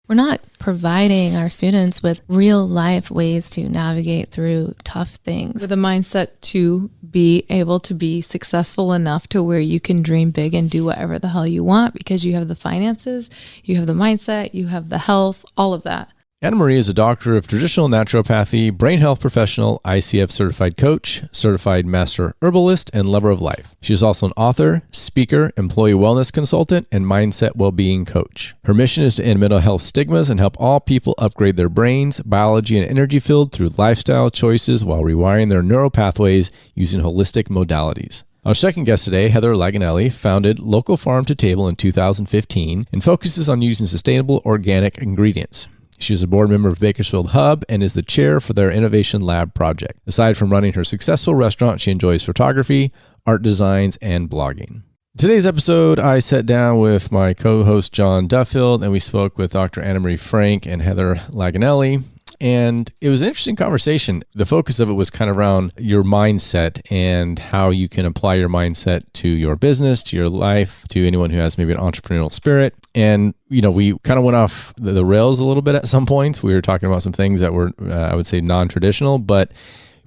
we're not providing our students with real life ways to navigate through tough things. With a mindset to be able to be successful enough to where you can dream big and do whatever the hell you want because you have the finances, you have the mindset, you have the health, all of that. Anna Marie is a doctor of traditional naturopathy, brain health professional, ICF certified coach, certified master herbalist, and lover of life. She is also an author, speaker, employee wellness consultant, and mindset well-being coach. Her mission is to end mental health stigmas and help all people upgrade their brains, biology, and energy field through lifestyle choices while rewiring their neural pathways using holistic modalities. Our second guest today, Heather Laganelli, founded Local Farm to Table in 2015 and focuses on using sustainable organic ingredients. She is a board member of Bakersfield Hub and is the chair for their Innovation Lab project. Aside from running her successful restaurant, she enjoys photography, art designs, and blogging. Today's episode, I sat down with my co-host John Duffield, and we spoke with Dr. Anna Marie Frank and Heather Laganelli. And it was an interesting conversation. The focus of it was kind of around your mindset and how you can apply your mindset to your business, to your life, to anyone who has maybe an entrepreneurial spirit. And, you know, we kind of went off the rails a little bit at some points. We were talking about some things that were, I would say, non-traditional, but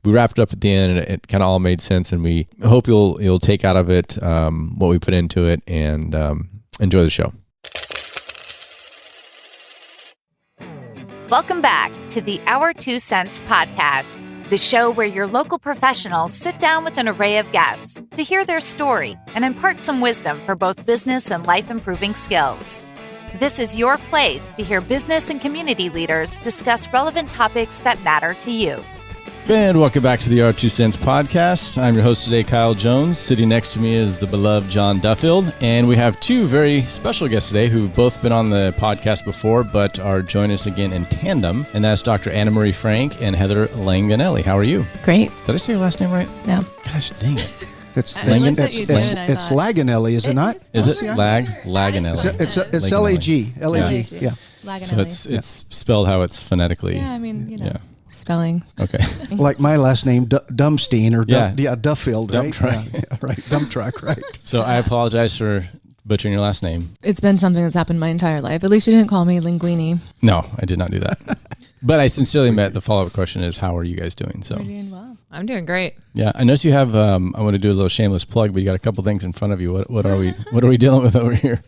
we wrapped it up at the end and it kind of all made sense. And we hope you'll take out of it what we put into it and enjoy the show. Welcome back to the Our 2 Cents podcast, the show where your local professionals sit down with an array of guests to hear their story and impart some wisdom for both business and life-improving skills. This is your place to hear business and community leaders discuss relevant topics that matter to you. And welcome back to the Our 2 Cents podcast. I'm your host today, Kyle Jones. Sitting next to me is the beloved John Duffield. And we have two very special guests today who've both been on the podcast before, but are joining us again in tandem. And that's Dr. Anna Marie Frank and Heather Laganelli. How are you? Great. Did I say your last name right? No. Gosh, dang it. It's Laganelli, is it not? Is it Laganelli? It's L-A-G. L-A-G, yeah. Laganelli. So it's spelled how it's phonetically. Yeah, I mean, Yeah. Spelling. Okay. Like my last name, Dumstein or Duffield, right? Dump Yeah, right. Dump truck, right. So I apologize for butchering your last name. It's been something that's happened my entire life. At least you didn't call me Linguini. No, I did not do that. But I sincerely meant the follow-up question is, how are you guys doing? So We're doing well. I'm doing great. yeah, I noticed you have. I want to do a little shameless plug, but you got a couple things in front of you. What are we dealing with over here?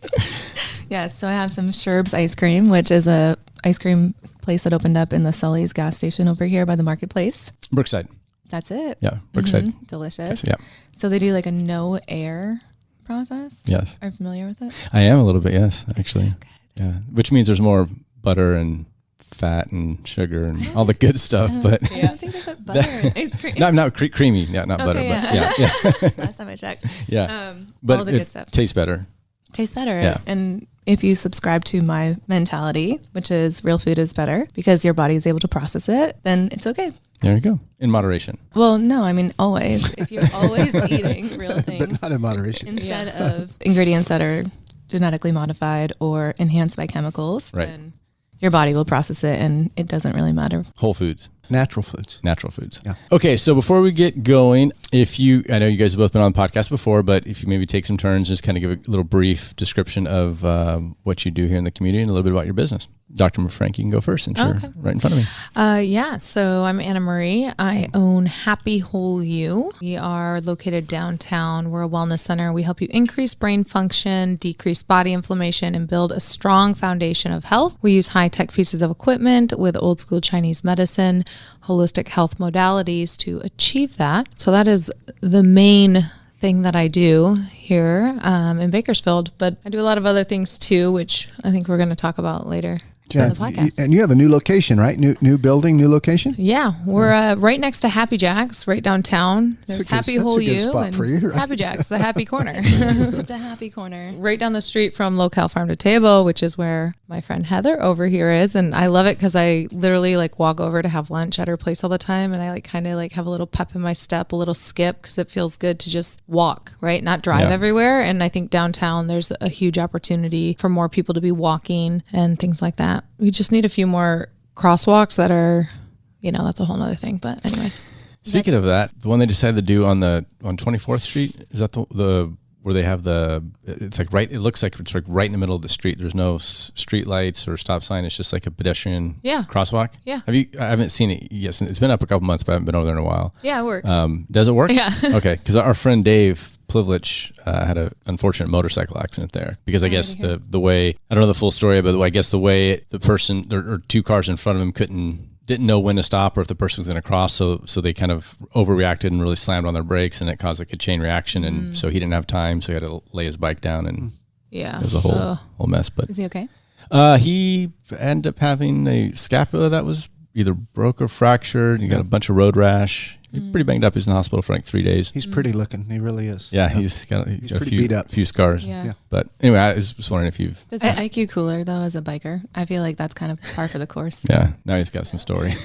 Yes, so I have some Sherb's ice cream, which is a ice cream place that opened up in the Sully's gas station over here by the marketplace. Brookside. That's it. Yeah, Brookside. Mm-hmm. Delicious. Yeah. So they do like a no air process. Yes. Are you familiar with it? I am a little bit. Yes, actually. So good. Yeah, which means there's more butter and fat and sugar and all the good stuff. But I don't think they put butter in ice cream. not creamy. Yeah, not butter. Yeah. But yeah. Last time I checked. Yeah. But all the good stuff. Tastes better. Tastes better. Yeah. And if you subscribe to my mentality, which is real food is better because your body is able to process it, then it's okay. There you go. In moderation. Well, no, I mean always. If you're always eating real things, But not in moderation. instead of ingredients that are genetically modified or enhanced by chemicals, Right. then your body will process it and it doesn't really matter. Whole foods. Natural foods. Natural foods. Yeah. Okay, so before we get going, I know you guys have both been on the podcast before, but if you maybe take some turns, just kind of give a little brief description of what you do here in the community and a little bit about your business. Dr. Frank, you can go first since you're right in front of me. Yeah, so I'm Anna Marie. I own Happy Whole You. We are located downtown. We're a wellness center. We help you increase brain function, decrease body inflammation, and build a strong foundation of health. We use high-tech pieces of equipment with old school Chinese medicine, holistic health modalities to achieve that. So that is the main thing that I do here in Bakersfield, but I do a lot of other things too, which I think we're going to talk about later. Yeah, The podcast. and you have a new location, right? New building, new location? Yeah, we're right next to Happy Jack's, right downtown. There's Happy Whole that's a good You spot and for you, right? Happy Jack's, the happy corner. It's a happy corner. Right down the street from Local Farm to Table, which is where my friend Heather over here is. And I love it because I literally walk over to have lunch at her place all the time. And I kind of have a little pep in my step, a little skip, because it feels good to just walk, right? Not drive everywhere. And I think downtown, there's a huge opportunity for more people to be walking and things like that. We just need a few more crosswalks that are, that's a whole nother thing. But anyways. Speaking of that, the one they decided to do on 24th Street, is that the where they have it's like it looks like it's like right in the middle of the street. There's no street lights or stop sign. It's just like a pedestrian crosswalk. Yeah. I haven't seen it yet. It's been up a couple months, but I haven't been over there in a while. Yeah, it works. Does it work? Yeah. Okay. Because our friend Dave Plivlich had an unfortunate motorcycle accident there because I guess the way, I don't know the full story, but I guess the way the person, there are two cars in front of him didn't know when to stop or if the person was going to cross. So they kind of overreacted and really slammed on their brakes, and it caused like a chain reaction. And so he didn't have time. So he had to lay his bike down, and it was a whole mess. But Is he okay? He ended up having a scapula that was either broke or fractured. He got a bunch of road rash. He's pretty banged up. He's in the hospital for like 3 days. He's pretty looking. He really is. Yeah, he's got a few scars. Yeah. But anyway, I was just wondering if you've... Does that make you cooler, though, as a biker? I feel like that's kind of par for the course. Yeah, now he's got some story.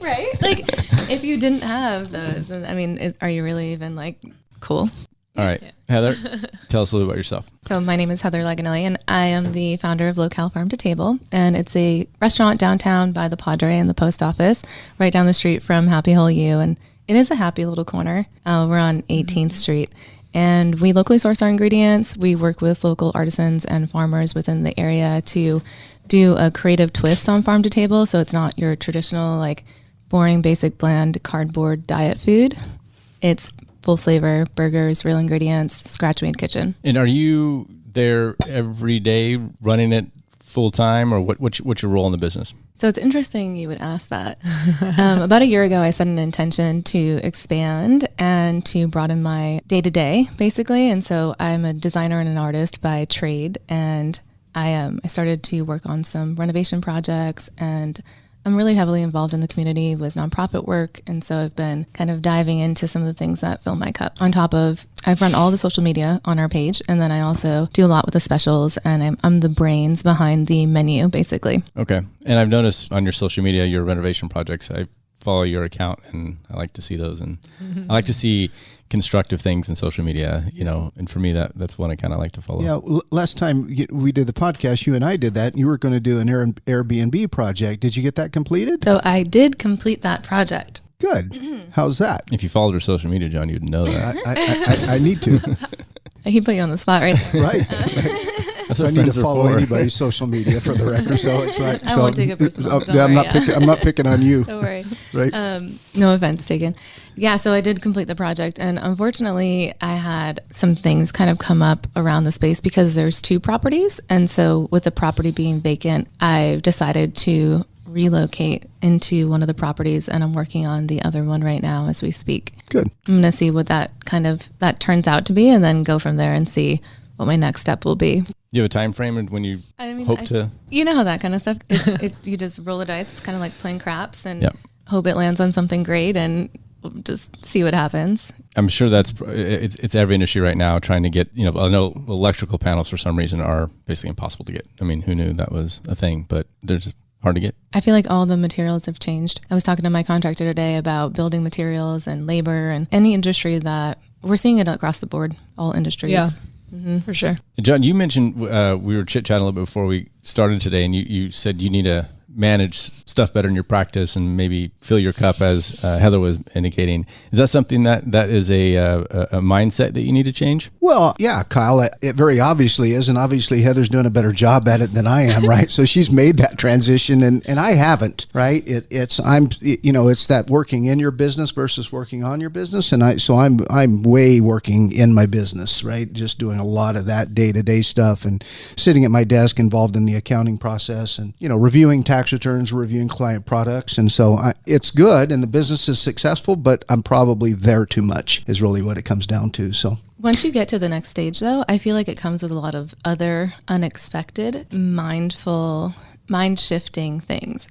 Right? Like, if you didn't have those, then, I mean, are you really even, like, cool? All right. Heather, tell us a little about yourself. So my name is Heather Laganelli, and I am the founder of Locale Farm to Table. And it's a restaurant downtown by the Padre and the post office, right down the street from Happy Hole U. And it is a happy little corner. We're on 18th Street. And we locally source our ingredients. We work with local artisans and farmers within the area to do a creative twist on farm to table. So it's not your traditional, like, boring, basic, bland, cardboard diet food. It's full flavor, burgers, real ingredients, scratch-made kitchen. And are you there every day running it full time, or what's your role in the business? So it's interesting you would ask that. About a year ago, I set an intention to expand and to broaden my day-to-day, basically. And so I'm a designer and an artist by trade, and I started to work on some renovation projects, and I'm really heavily involved in the community with nonprofit work. And so I've been kind of diving into some of the things that fill my cup. On top of, I've run all the social media on our page. And then I also do a lot with the specials, and I'm the brains behind the menu, basically. Okay. And I've noticed on your social media, your renovation projects, I follow your account and I like to see those. And I like to see constructive things in social media, and for me, that's one I kind of like to follow. Yeah. Last time we did the podcast, you and I did that. You were going to do an Airbnb project. Did you get that completed? So I did complete that project. Good. How's that? If you followed her social media, John, you'd know that. I need to. He put you on the spot right there. Right. I need to follow anybody's social media for the record, so it's right. I won't take it personal. I'm not picking on you. Don't worry. Right. No offense taken. Yeah, so I did complete the project, and unfortunately, I had some things kind of come up around the space because there's 2 properties, and so with the property being vacant, I decided to relocate into one of the properties, and I'm working on the other one right now as we speak. Good. I'm going to see what that turns out to be, and then go from there and see what my next step will be. You have a time frame and when you hope to? You know how that kind of stuff, you just roll the dice. It's kind of like playing craps and hope it lands on something great and just see what happens. I'm sure it's every industry right now trying to get, I know electrical panels for some reason are basically impossible to get. I mean, who knew that was a thing, but they're just hard to get. I feel like all the materials have changed. I was talking to my contractor today about building materials and labor and any industry that we're seeing it across the board, all industries. Yeah. For sure. John, you mentioned we were chit-chatting a little bit before we started today, and you said you need to manage stuff better in your practice and maybe fill your cup, as Heather was indicating. Is that something that is a mindset that you need to change? Well, yeah, Kyle, it very obviously is, and obviously Heather's doing a better job at it than I am, right? So she's made that transition, and I haven't, right? It's that working in your business versus working on your business, and I'm way working in my business, right? Just doing a lot of that day-to-day stuff and sitting at my desk involved in the accounting process and reviewing tax returns, reviewing client products. And so it's good and the business is successful, but I'm probably there too much is really what it comes down to. So once you get to the next stage, though, I feel like it comes with a lot of other unexpected, mindful, mind-shifting things.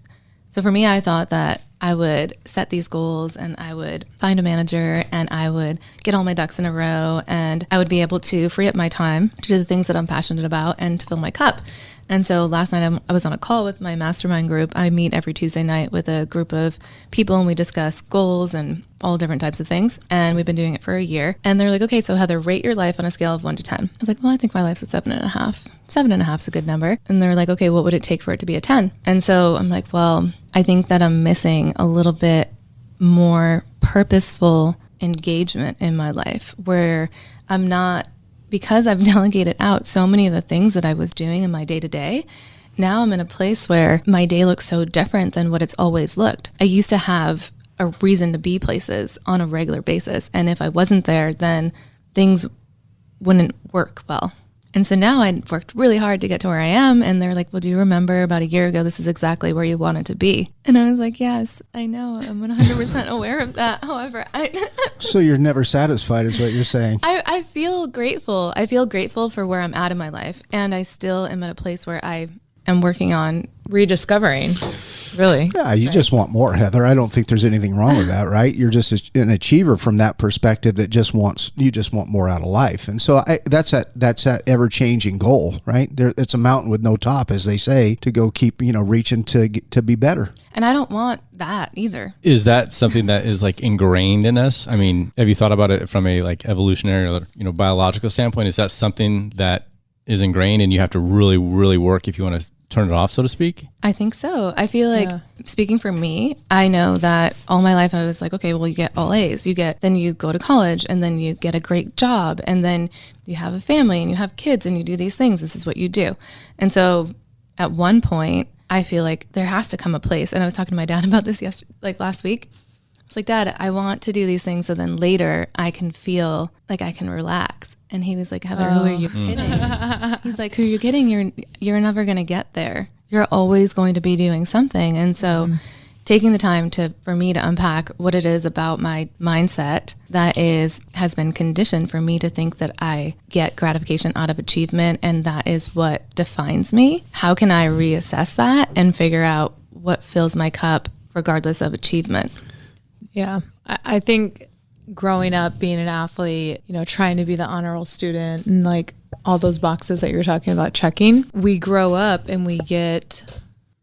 So for me, I thought that I would set these goals and I would find a manager and I would get all my ducks in a row and I would be able to free up my time to do the things that I'm passionate about and to fill my cup. And so last night I was on a call with my mastermind group. I meet every Tuesday night with a group of people and we discuss goals and all different types of things. And we've been doing it for a year. And they're like, okay, so Heather, rate your life on a scale of 1 to 10. I was like, well, I think my life's a 7.5. 7.5 is a good number. And they're like, okay, what would it take for it to be a 10? And so I'm like, well, I think that I'm missing a little bit more purposeful engagement in my life where I'm not because I've delegated out so many of the things that I was doing in my day to day, now I'm in a place where my day looks so different than what it's always looked. I used to have a reason to be places on a regular basis. And if I wasn't there, then things wouldn't work well. And so now I worked really hard to get to where I am. And they're like, well, do you remember about a year ago, this is exactly where you wanted to be? And I was like, yes, I know. I'm 100% aware of that. However, So you're never satisfied is what you're saying. I feel grateful. I feel grateful for where I'm at in my life. And I still am at a place where I am working on rediscovering, really. Yeah, you just want more, Heather. I don't think there's anything wrong with that, right? You're just an achiever from that perspective that just want more out of life. And so that's that ever-changing goal, right? It's a mountain with no top, as they say, to go keep, reaching to be better. And I don't want that either. Is that something that is like ingrained in us? I mean, have you thought about it from a like evolutionary or, biological standpoint? Is that something that is ingrained and you have to really, really work if you want to turn it off, so to speak? I think so. I feel like, speaking for me, I know that all my life I was like, okay, well, you get all A's. Then you go to college and then you get a great job and then you have a family and you have kids and you do these things. This is what you do. And so at one point, I feel like there has to come a place. And I was talking to my dad about this last week. I was like, Dad, I want to do these things so then later I can feel like I can relax. And he was like, Heather, who are you kidding? He's like, who are you kidding? You're never going to get there. You're always going to be doing something. And so taking the time for me to unpack what it is about my mindset that has been conditioned for me to think that I get gratification out of achievement and that is what defines me. How can I reassess that and figure out what fills my cup regardless of achievement? Yeah, I think growing up, being an athlete, trying to be the honor roll student and like all those boxes that you're talking about checking, we grow up and we get,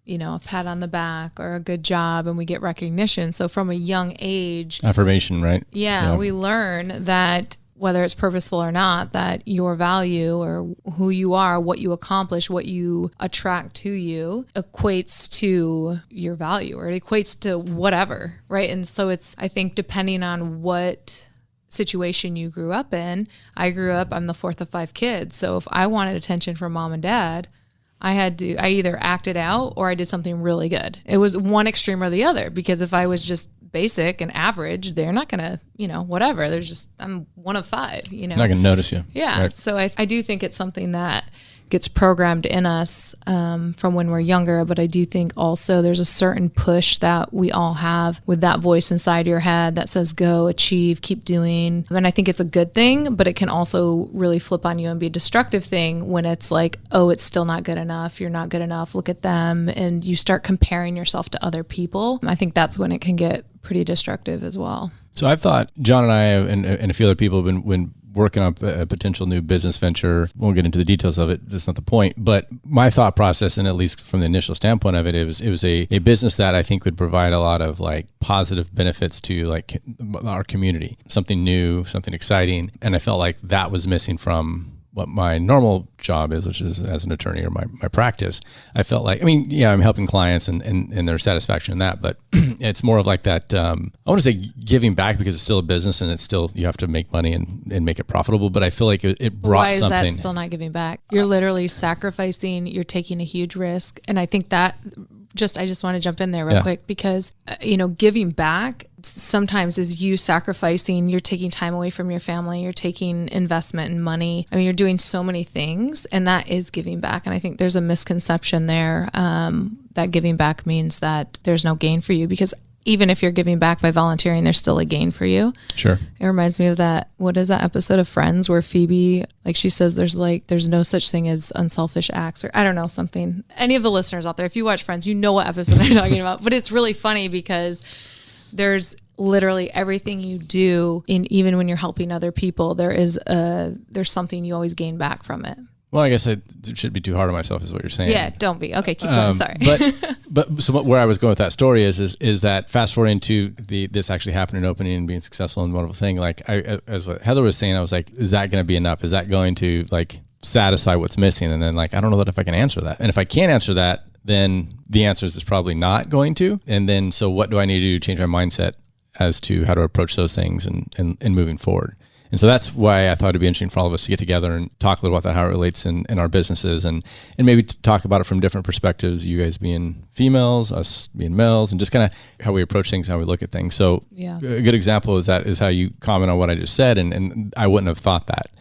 a pat on the back or a good job and we get recognition. So from a young age, affirmation, right? Yeah, we learn that whether it's purposeful or not, that your value or who you are, what you accomplish, what you attract to you equates to your value or it equates to whatever, right? And so I think depending on what situation you grew up in, I'm the fourth of 5 kids. So if I wanted attention from mom and dad, I either acted out or I did something really good. It was one extreme or the other, because if I was just basic and average, they're not gonna, whatever. I'm one of 5, Not gonna notice you. Yeah. Right. So I do think it's something that gets programmed in us from when we're younger. But I do think also there's a certain push that we all have with that voice inside your head that says, go, achieve, keep doing. And I think it's a good thing, but it can also really flip on you and be a destructive thing when it's like, oh, it's still not good enough. You're not good enough. Look at them. And you start comparing yourself to other people. I think that's when it can get pretty destructive as well. So I've thought John and I and a few other people have been working on a potential new business venture. Won't get into the details of it. That's not the point. But my thought process, and at least from the initial standpoint of it, it was a business that I think would provide a lot of like positive benefits to like our community. Something new, something exciting. And I felt like that was missing from what my normal job is, which is as an attorney or my practice. I felt like, I'm helping clients and their satisfaction in that, but it's more of like that, I want to say giving back because it's still a business and it's still, you have to make money and make it profitable. But I feel like it brought something. Why is that still not giving back? You're literally sacrificing, you're taking a huge risk. And I think that I just want to jump in there real quick because, giving back sometimes is you sacrificing, you're taking time away from your family, you're taking investment and money. You're doing so many things and that is giving back. And I think there's a misconception there that giving back means that there's no gain for you, because even if you're giving back by volunteering, there's still a gain for you. Sure. It reminds me of what is that episode of Friends where Phoebe, she says there's no such thing as unselfish acts, or I don't know, something. Any of the listeners out there, if you watch Friends, you know what episode I'm talking about. But it's really funny because there's literally everything you do, even when you're helping other people, there's something you always gain back from it. Well, I guess I shouldn't be too hard on myself is what you're saying. Yeah, don't be. Okay, keep going. Sorry. But where I was going with that story is that fast forwarding to this actually happening, opening and being successful and wonderful thing. Like as what Heather was saying, I was like, is that going to be enough? Is that going to like satisfy what's missing? And then like, I don't know that if I can answer that. And if I can't answer that, then the answer is probably not going to. And then, so what do I need to do to change my mindset as to how to approach those things and moving forward? And so that's why I thought it'd be interesting for all of us to get together and talk a little about that, how it relates in our businesses, and maybe talk about it from different perspectives, you guys being females, us being males, and just kind of how we approach things, how we look at things. So a good example is how you comment on what I just said, and I wouldn't have thought that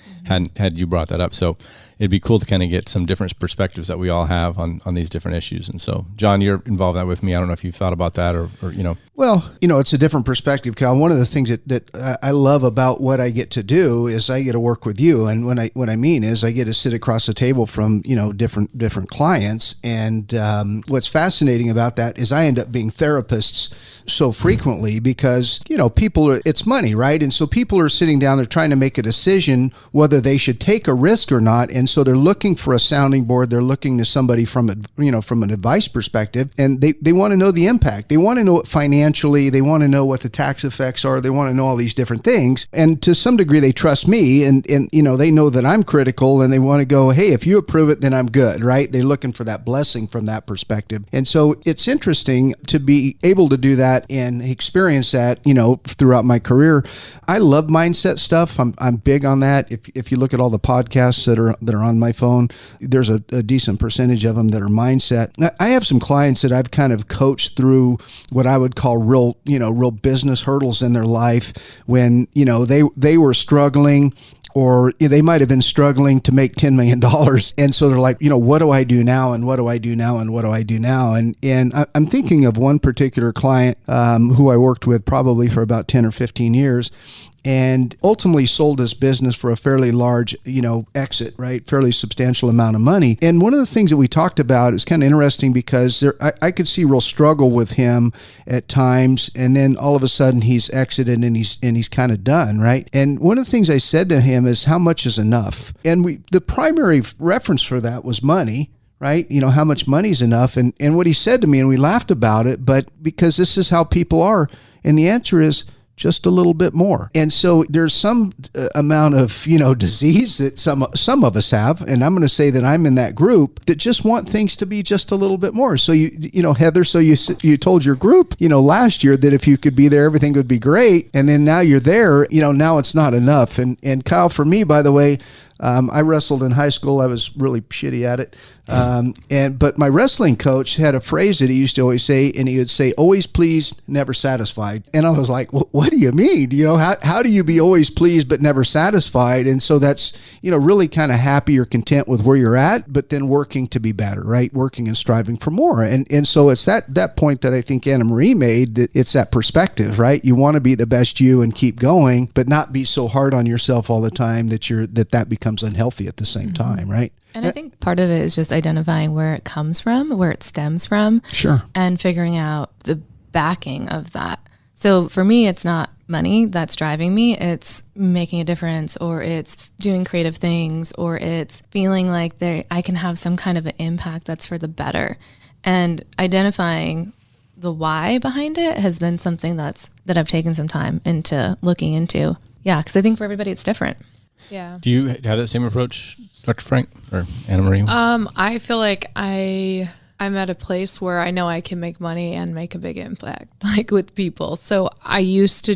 had you brought that up. So it'd be cool to kind of get some different perspectives that we all have on these different issues. And so, John, you're involved in that with me. I don't know if you've thought about that or. Well, it's a different perspective, Cal. One of the things that I love about what I get to do is I get to work with you. And what I mean is I get to sit across the table from, different clients. And what's fascinating about that is I end up being therapists so frequently because, it's money, right? And so people are sitting down, they're trying to make a decision whether they should take a risk or not. And so they're looking for a sounding board. They're looking to somebody from an advice perspective, and they want to know the impact. They want to know it financially. They want to know what the tax effects are. They want to know all these different things. And to some degree, they trust me, and they know that I'm critical, and they want to go, hey, if you approve it, then I'm good, right? They're looking for that blessing from that perspective. And so it's interesting to be able to do that and experience that, throughout my career. I love mindset stuff. I'm big on that. If you look at all the podcasts that are on my phone, there's a decent percentage of them that are mindset. I have some clients that I've kind of coached through what I would call real business hurdles in their life when, they were struggling, or they might have been struggling to make $10 million. And so they're like, what do I do now? And what do I do now? And what do I do now? And I'm thinking of one particular client who I worked with probably for about 10 or 15 years. And ultimately sold his business for a fairly large, exit, right? Fairly substantial amount of money. And one of the things that we talked about is kind of interesting because I could see real struggle with him at times. And then all of a sudden he's exited and he's kind of done, right? And one of the things I said to him is, how much is enough? And the primary reference for that was money. Right? How much money is enough? And what he said to me, and we laughed about it, but because this is how people are. And the answer is, just a little bit more. And so there's some amount of, disease that some of us have. And I'm going to say that I'm in that group that just want things to be just a little bit more. So Heather, so you told your group, last year that if you could be there, everything would be great. And then now you're there, now it's not enough. And Kyle, for me, by the way, I wrestled in high school. I was really shitty at it. But my wrestling coach had a phrase that he used to always say, and he would say, always pleased, never satisfied. And I was like, well, what do you mean? How do you be always pleased but never satisfied? And so that's, really kind of happy or content with where you're at, but then working to be better, right? Working and striving for more. And so it's that point that I think Anna Marie made, that it's that perspective, right? You want to be the best you and keep going, but not be so hard on yourself all the time that becomes unhealthy at the same time, right? And I think part of it is just identifying where it comes from, where it stems from. Sure. And figuring out the backing of that. So for me, it's not money that's driving me. It's making a difference, or it's doing creative things, or it's feeling like I can have some kind of an impact that's for the better. And identifying the why behind it has been something that I've taken some time into looking into. Yeah, because I think for everybody it's different. Yeah. Do you have that same approach, Dr. Frank or Anna Marie? I feel like I'm at a place where I know I can make money and make a big impact, like with people. So I used to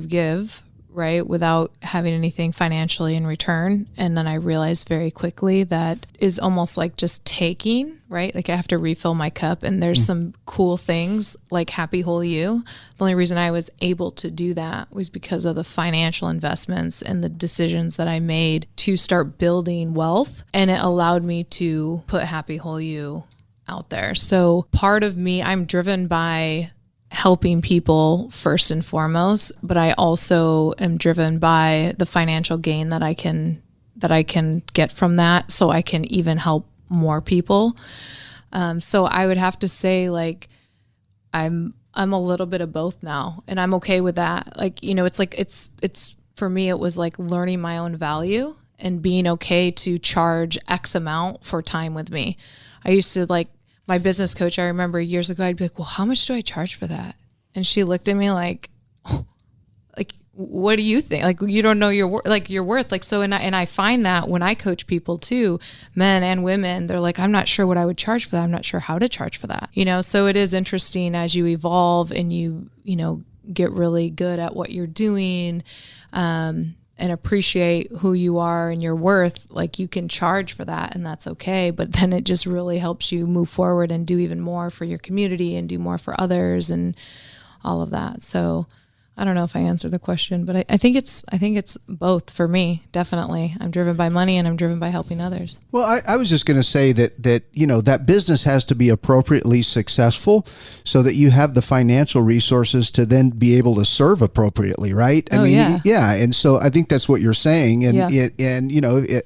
give, right, without having anything financially in return. And then I realized very quickly that is almost like just taking, right? Like I have to refill my cup, and there's some cool things like Happy Whole You. The only reason I was able to do that was because of the financial investments and the decisions that I made to start building wealth. And it allowed me to put Happy Whole You out there. So part of me, I'm driven by helping people first and foremost, but I also am driven by the financial gain that I can get from that, so I can even help more people. So I would have to say, like, I'm a little bit of both now, and I'm okay with that. Like, it's for me, it was like learning my own value and being okay to charge X amount for time with me. I used to, like, my business coach, I remember years ago, I'd be like, well, how much do I charge for that? And she looked at me like, oh, like, what do you think? Like, you don't know your worth. Like, so, and I find that when I coach people too, men and women, they're like, I'm not sure what I would charge for that. I'm not sure how to charge for that. So it is interesting as you evolve and you get really good at what you're doing, and appreciate who you are and your worth, like you can charge for that and that's okay. But then it just really helps you move forward and do even more for your community and do more for others and all of that. So I don't know if I answered the question, but I think it's both for me. Definitely. I'm driven by money and I'm driven by helping others. Well, I was just going to say that, that business has to be appropriately successful so that you have the financial resources to then be able to serve appropriately. Right. Yeah. And so I think that's what you're saying. And,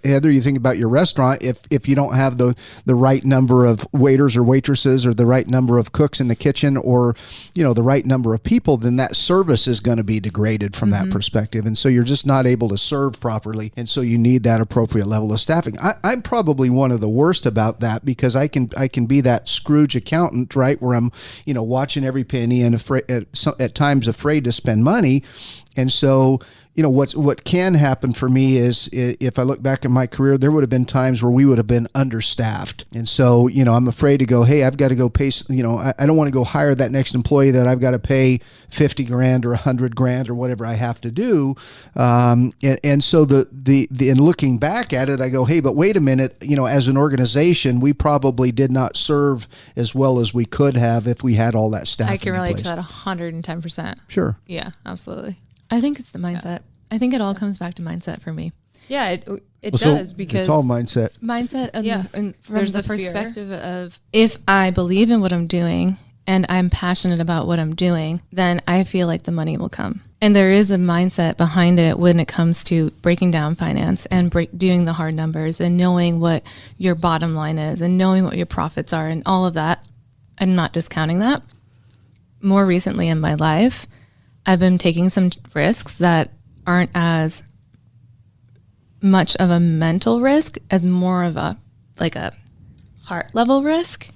Heather, you think about your restaurant, if you don't have the right number of waiters or waitresses or the right number of cooks in the kitchen or, the right number of people, then that service is going to be degraded from that perspective. And so you're just not able to serve properly. And so you need that appropriate level of staffing. I'm probably one of the worst about that because I can be that Scrooge accountant, right? Where I'm, watching every penny and at times afraid to spend money. And so, what can happen for me is if I look back at my career, there would have been times where we would have been understaffed. And so, I'm afraid to go, hey, I've got to go pay, I don't want to go hire that next employee that I've got to pay $50,000 or $100,000 or whatever I have to do. And so in looking back at it, I go, hey, but wait a minute, as an organization, we probably did not serve as well as we could have if we had all that staff. I can relate to that 110%. Sure. Yeah, absolutely. I think it's the mindset. I think it all comes back to mindset for me. Yeah, it does because it's all mindset. Mindset, and from There's the the fear. perspective of if I believe in what I'm doing and I'm passionate about what I'm doing, then I feel like the money will come. And there is a mindset behind it when it comes to breaking down finance and doing the hard numbers and knowing what your bottom line is and knowing what your profits are and all of that. I'm not discounting that. More recently in my life, I've been taking some risks that aren't as much of a mental risk as more of a heart level risk.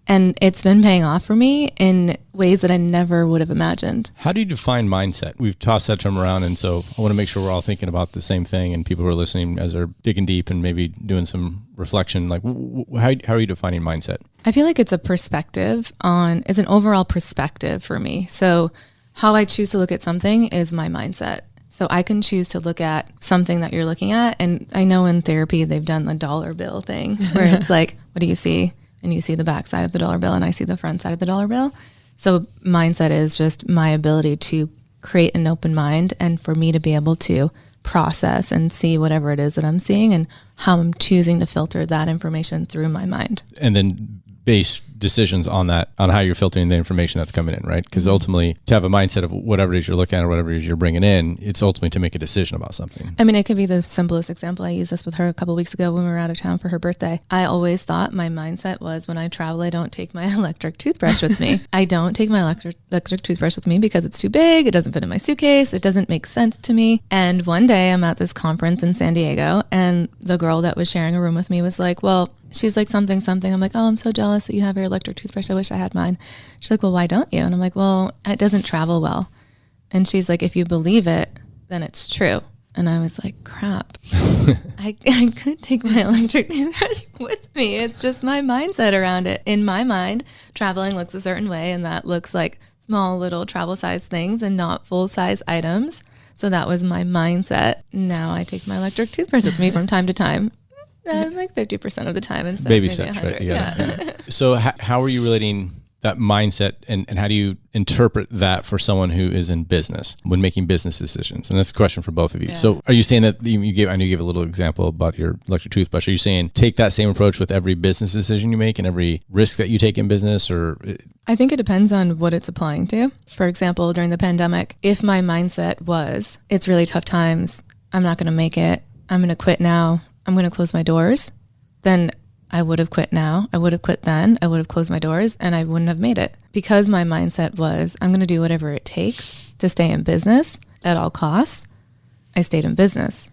And it's been paying off for me in ways that I never would have imagined. How do you define mindset? We've tossed that term around, and so I want to make sure we're all thinking about the same thing, and people who are listening as they're digging deep and maybe doing some reflection, like how are you defining mindset? I feel like it's a perspective it's an overall perspective for me. So how I choose to look at something is my mindset. So I can choose to look at something that you're looking at. And I know in therapy, they've done the dollar bill thing where it's like, what do you see? And you see the back side of the dollar bill and I see the front side of the dollar bill. So mindset is just my ability to create an open mind and for me to be able to process and see whatever it is that I'm seeing and how I'm choosing to filter that information through my mind. And then base decisions on that, on how you're filtering the information that's coming in, right? Because ultimately, to have a mindset of whatever it is you're looking at or whatever it is you're bringing in, it's ultimately to make a decision about something. I mean, it could be the simplest example. I used this with her a couple of weeks ago when we were out of town for her birthday. I always thought my mindset was when I travel, I don't take my electric toothbrush with me. I don't take my electric toothbrush with me because it's too big. It doesn't fit in my suitcase. It doesn't make sense to me. And one day I'm at this conference in San Diego and the girl that was sharing a room with me was like, well, she's like something. I'm like, oh, I'm so jealous that you have your electric toothbrush. I wish I had mine. She's like, well, why don't you? And I'm like, well, it doesn't travel well. And she's like, if you believe it, then it's true. And I was like, crap, I could take my electric toothbrush with me. It's just my mindset around it. In my mind, traveling looks a certain way, and that looks like small little travel size things and not full size items. So that was my mindset. Now I take my electric toothbrush with me from time to time. Like 50% of the time instead Baby of maybe steps, 100. right? Yeah. So how are you relating that mindset and how do you interpret that for someone who is in business when making business decisions? And that's a question for both of you. Yeah. So are you saying that I know you gave a little example about your electric toothbrush. Are you saying take that same approach with every business decision you make and every risk that you take in business? Or I think it depends on what it's applying to. For example, during the pandemic, if my mindset was, it's really tough times, I'm not going to make it, I'm going to quit now, I'm going to close my doors, then I would have quit now. I would have quit then. I would have closed my doors and I wouldn't have made it. Because my mindset was, I'm going to do whatever it takes to stay in business at all costs, I stayed in business.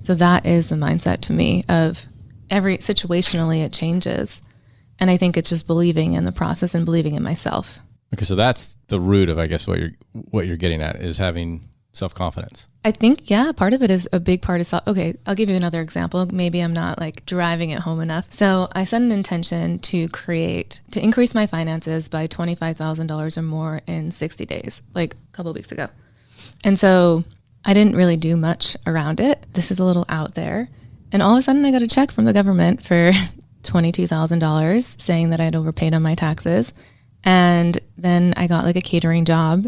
So that is the mindset to me of situationally it changes. And I think it's just believing in the process and believing in myself. Okay, so that's the root of, I guess, what you're getting at is having self-confidence. I think, yeah, part of it is a big part is, okay, I'll give you another example. Maybe I'm not like driving it home enough. So I set an intention to increase my finances by $25,000 or more in 60 days, like a couple of weeks ago. And so I didn't really do much around it. This is a little out there. And all of a sudden I got a check from the government for $22,000 saying that I'd overpaid on my taxes. And then I got like a catering job.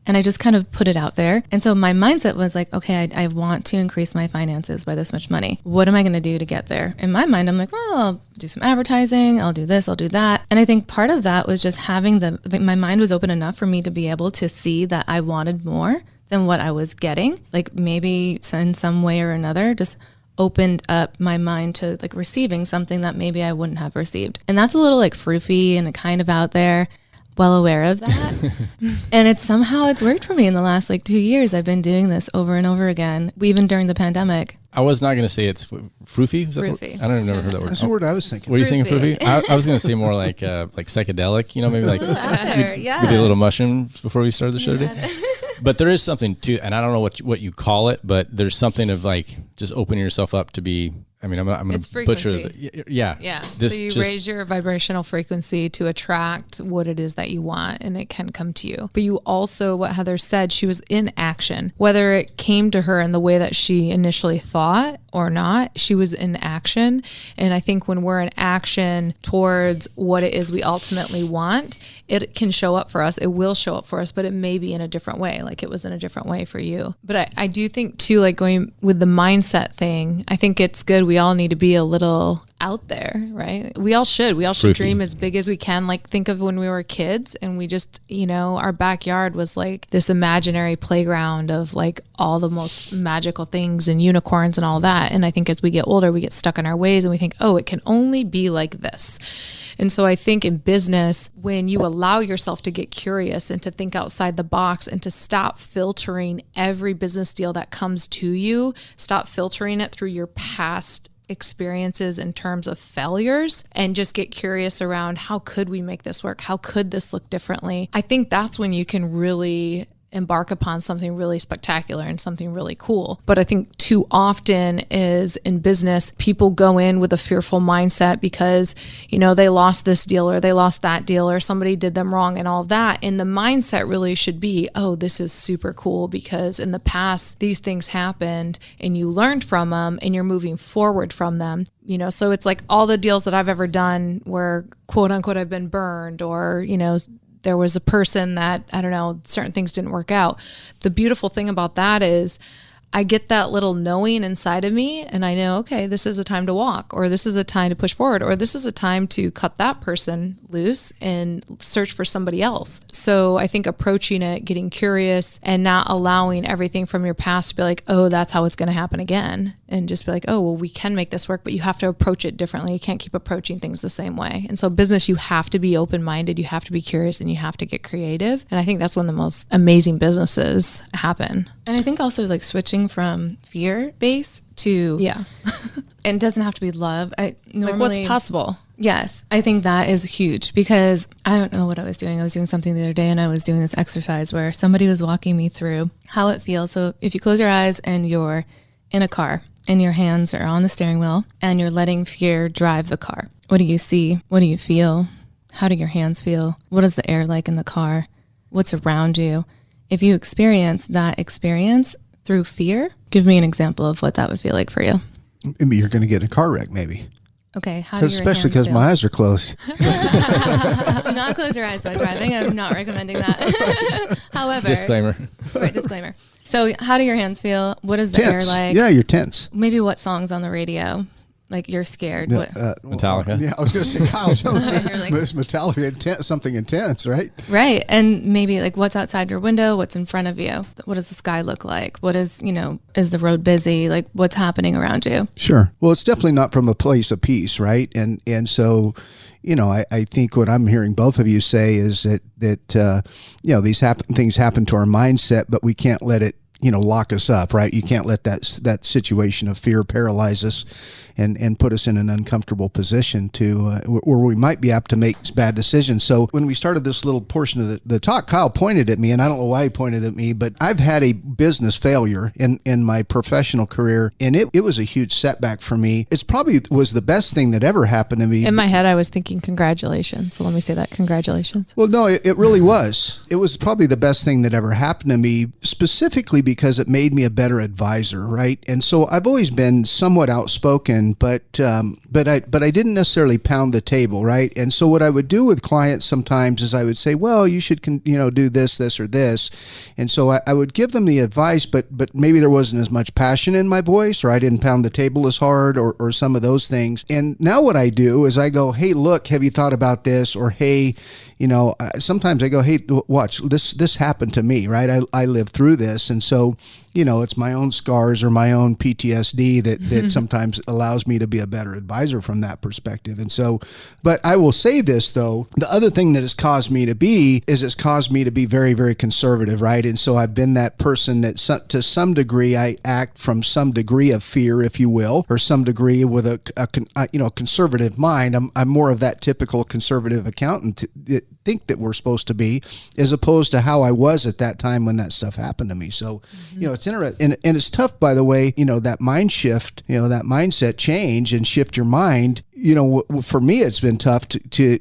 And I just kind of put it out there. And so my mindset was like, okay, I want to increase my finances by this much money. What am I going to do to get there? In my mind, I'm like, well, I'll do some advertising. I'll do this. I'll do that. And I think part of that was just having my mind was open enough for me to be able to see that I wanted more than what I was getting. Like maybe in some way or another, just opened up my mind to like receiving something that maybe I wouldn't have received. And that's a little like froofy and kind of out there. Well aware of that. And it's worked for me in the last like 2 years. I've been doing this over and over again, even during the pandemic. I was not going to say it's froofy. Froofy. I don't even never heard that word. That's the word I was thinking. What are you thinking, froofy? I was going to say more like psychedelic, maybe like Yeah. we did a little mushrooms before we started the show today. But there is something to, and I don't know what you call it, but there's something of like just opening yourself up to be. I mean, I'm going to butcher. Yeah. So you raise your vibrational frequency to attract what it is that you want, and it can come to you. But you also, what Heather said, she was in action. Whether it came to her in the way that she initially thought or not, she was in action. And I think when we're in action towards what it is we ultimately want, it can show up for us. It will show up for us, but it may be in a different way, like it was in a different way for you. But I do think too, like going with the mindset thing, I think it's good. We all need to be a little out there, right? We all should dream as big as we can. Like think of when we were kids and we just, our backyard was like this imaginary playground of like all the most magical things and unicorns and all that. And I think as we get older, we get stuck in our ways and we think, oh, it can only be like this. And so I think in business, when you allow yourself to get curious and to think outside the box and to stop filtering every business deal that comes to you, stop filtering it through your past experiences in terms of failures, and just get curious around how could we make this work? How could this look differently? I think that's when you can really embark upon something really spectacular and something really cool. But I think too often is in business, people go in with a fearful mindset because, they lost this deal or they lost that deal or somebody did them wrong and all that. And the mindset really should be, oh, this is super cool because in the past, these things happened and you learned from them and you're moving forward from them. So it's like all the deals that I've ever done where quote unquote, I've been burned or, there was a person that, I don't know, certain things didn't work out. The beautiful thing about that is I get that little knowing inside of me and I know, okay, this is a time to walk, or this is a time to push forward, or this is a time to cut that person loose and search for somebody else. So I think approaching it, getting curious and not allowing everything from your past to be like, oh, that's how it's going to happen again. And just be like, oh, well, we can make this work, but you have to approach it differently. You can't keep approaching things the same way. And so business, you have to be open-minded, you have to be curious, and you have to get creative. And I think that's when the most amazing businesses happen. And I think also like switching from fear-based to, it doesn't have to be love. Like what's possible? Yes. I think that is huge because I don't know what I was doing. I was doing something the other day and I was doing this exercise where somebody was walking me through how it feels. So if you close your eyes and you're in a car and your hands are on the steering wheel and you're letting fear drive the car, what do you see? What do you feel? How do your hands feel? What is the air like in the car? What's around you? If you experience that experience through fear, give me an example of what that would feel like for you. Maybe you're going to get in a car wreck, maybe. Okay, how do your Especially because my eyes are closed. Do not close your eyes while driving. I'm not recommending that. However, disclaimer. Right, disclaimer. So how do your hands feel? What is the Tense. air like? Yeah, you're tense. Maybe what songs on the radio? Like you're scared. Metallica. Yeah, I was going to say Kyle Jones. You're It's Metallica, something intense, right? Right. And maybe like what's outside your window, what's in front of you? What does the sky look like? What is, is the road busy? Like what's happening around you? Sure. Well, it's definitely not from a place of peace, right? And so, I think what I'm hearing both of you say is that these things happen to our mindset, but we can't let it lock us up, right? You can't let that situation of fear paralyze us. and put us in an uncomfortable position to where we might be apt to make bad decisions. So when we started this little portion of the talk, Kyle pointed at me, and I don't know why he pointed at me, but I've had a business failure in my professional career, and it was a huge setback for me. It's probably was the best thing that ever happened to me. In my head, I was thinking congratulations. So let me say that. Congratulations. Well, no, it really was. It was probably the best thing that ever happened to me, specifically because it made me a better advisor, right? And so I've always been somewhat outspoken, but I didn't necessarily pound the table, right? And so what I would do with clients sometimes is I would say, well, you should do this, or this. And so I would give them the advice, but maybe there wasn't as much passion in my voice, or I didn't pound the table as hard, or some of those things. And now what I do is I go, hey, look, have you thought about this? Or, hey, sometimes I go, hey, watch, this happened to me, right? I lived through this. And so, it's my own scars or my own PTSD that sometimes allows me to be a better advisor from that perspective. And so, but I will say this though, the other thing that it's caused me to be very, very conservative, right? And so I've been that person that to some degree, I act from some degree of fear, if you will, or some degree with a conservative mind. I'm more of that typical conservative accountant think that we're supposed to be, as opposed to how I was at that time when that stuff happened to me. So, it's interesting. And it's tough, by the way, that mind shift, that mindset change and shift your mind. For me, it's been tough to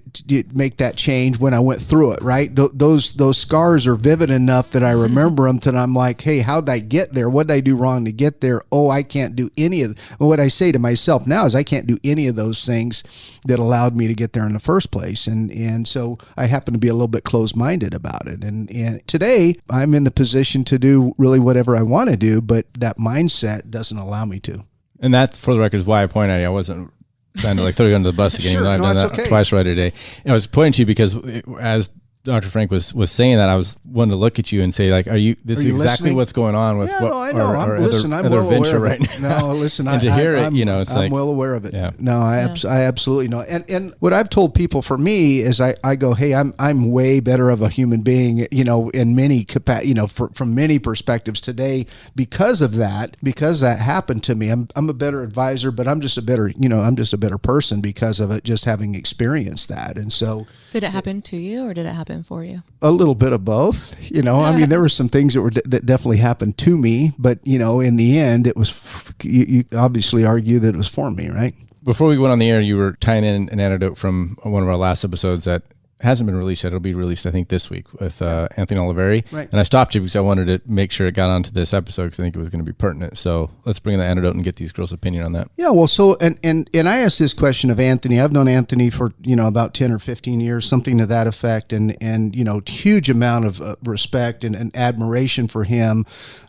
make that change when I went through it, right? Those scars are vivid enough that I remember them, and I'm like, hey, how'd I get there? What did I do wrong to get there? Oh, I can't do any of what I say to myself now is I can't do any of those things that allowed me to get there in the first place. And so I happen to be a little bit closed-minded about it. And today I'm in the position to do really whatever I want to do, but that mindset doesn't allow me to. And that's, for the record, is why I pointed at you. I wasn't trying to throw you under the bus again, even though I've done that twice right today. And I was pointing to you because as Dr. Frank was saying that, I was wanting to look at you and say, like, this is exactly listening? What's going on with I know. our I'm other well venture aware of right now. No, listen, and to hear it, it's I'm well aware of it. Yeah. No, I absolutely know. And what I've told people, for me, is I go, hey, I'm way better of a human being, in many from many perspectives today because of that, because that happened to me. I'm a better advisor, but I'm just a better person because of it, just having experienced that. And so, did it happen to you, or did it happen for you? A little bit of both. There were some things that definitely happened to me, but in the end, it was. You obviously argue that it was for me, right? Before we went on the air, you were tying in an anecdote from one of our last episodes that hasn't been released yet. It'll be released, I think, this week with Anthony Oliveri. Right. And I stopped you because I wanted to make sure it got onto this episode because I think it was going to be pertinent. So let's bring in the anecdote and get these girls' opinion on that. Yeah, well, so, and I asked this question of Anthony. I've known Anthony for, about 10 or 15 years, something to that effect, and huge amount of respect and admiration for him.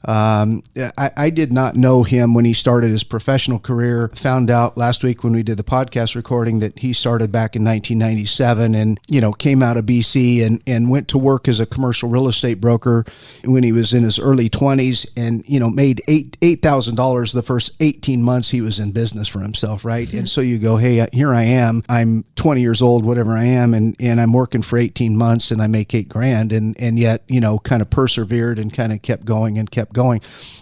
I did not know him when he started his professional career. Found out last week when we did the podcast recording that he started back in 1997 and, came out of BC and went to work as a commercial real estate broker when he was in his early 20s and, made $8,000 the first 18 months he was in business for himself, right? And so you go, hey, here I am. I'm 20 years old, whatever I am, and I'm working for 18 months and I make $8,000 and yet, kind of persevered and kind of kept going.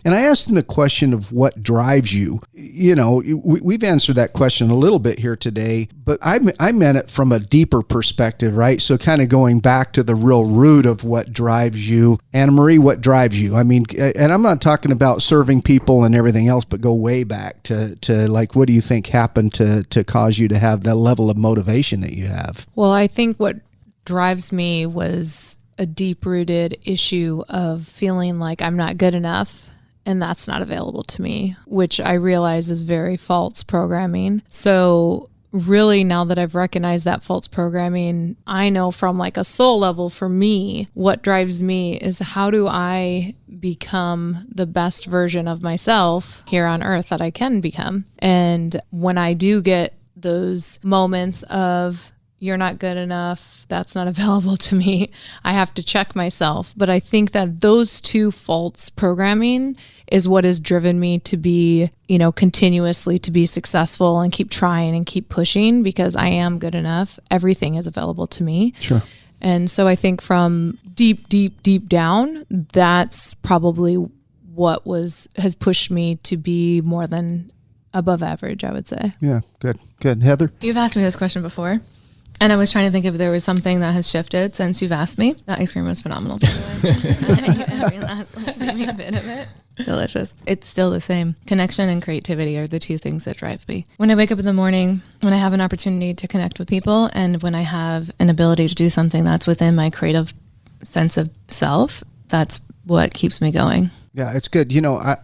And I asked him a question of what drives you. We've answered that question a little bit here today, but I meant it from a deeper perspective, right? So kind of going back to the real root of what drives you. Anna Marie, what drives you? I mean, and I'm not talking about serving people and everything else, but go way back to like, what do you think happened to cause you to have that level of motivation that you have? Well, I think what drives me was a deep-rooted issue of feeling like I'm not good enough and that's not available to me, which I realize is very false programming. So really, now that I've recognized that false programming, I know from like a soul level for me, what drives me is how do I become the best version of myself here on earth that I can become. And when I do get those moments of you're not good enough, that's not available to me, I have to check myself. But I think that those two false programming is what has driven me to be, continuously to be successful and keep trying and keep pushing because I am good enough. Everything is available to me. Sure. And so I think from deep down, that's probably what has pushed me to be more than above average, I would say. Yeah, good. Heather? You've asked me this question before, and I was trying to think if there was something that has shifted since you've asked me. That ice cream was phenomenal, by the way. Every last little baby bit of it. Delicious. It's still the same. Connection and creativity are the two things that drive me. When I wake up in the morning, when I have an opportunity to connect with people, and when I have an ability to do something that's within my creative sense of self, that's what keeps me going. Yeah, it's good.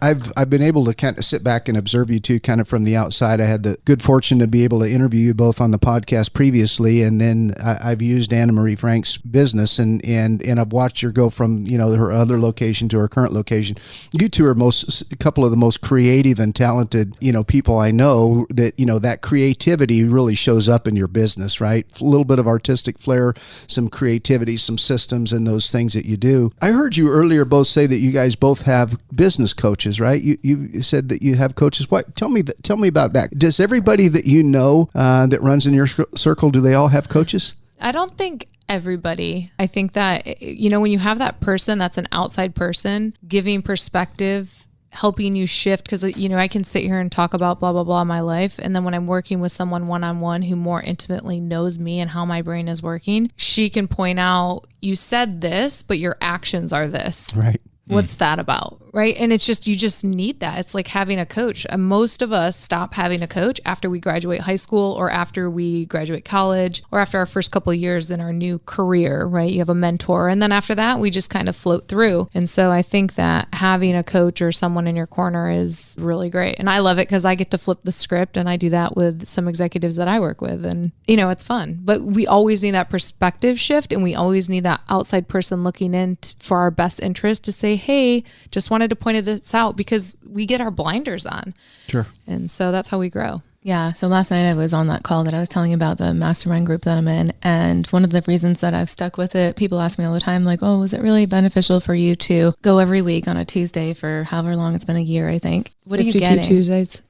I've been able to kind of sit back and observe you two kind of from the outside. I had the good fortune to be able to interview you both on the podcast previously, and then I've used Anna Marie Frank's business, and I've watched her go from her other location to her current location. You two are a couple of the most creative and talented people I know. That creativity really shows up in your business, right? A little bit of artistic flair, some creativity, some systems, and those things that you do. I heard you earlier both say that you guys both have business coaches, right? You said that you have coaches. What? Tell me about that. Does everybody that that runs in your circle, do they all have coaches? I don't think everybody. I think that, when you have that person that's an outside person giving perspective, helping you shift, because I can sit here and talk about blah blah blah my life, and then when I'm working with someone one-on-one who more intimately knows me and how my brain is working, she can point out, you said this, but your actions are this. Right. What's that about? Right. And it's just, you just need that. It's like having a coach. Most of us stop having a coach after we graduate high school, or after we graduate college, or after our first couple of years in our new career, right? You have a mentor. And then after that, we just kind of float through. And so I think that having a coach or someone in your corner is really great. And I love it because I get to flip the script, and I do that with some executives that I work with. And, it's fun. But we always need that perspective shift, and we always need that outside person looking in for our best interest to say, hey, just wanted to point this out, because we get our blinders on. Sure. And so that's how we grow. Yeah. So last night I was on that call that I was telling you about, the mastermind group that I'm in. And one of the reasons that I've stuck with it, people ask me all the time, like, oh, was it really beneficial for you to go every week on a Tuesday for however long it's been, a year, I think. What are you getting? Tuesdays.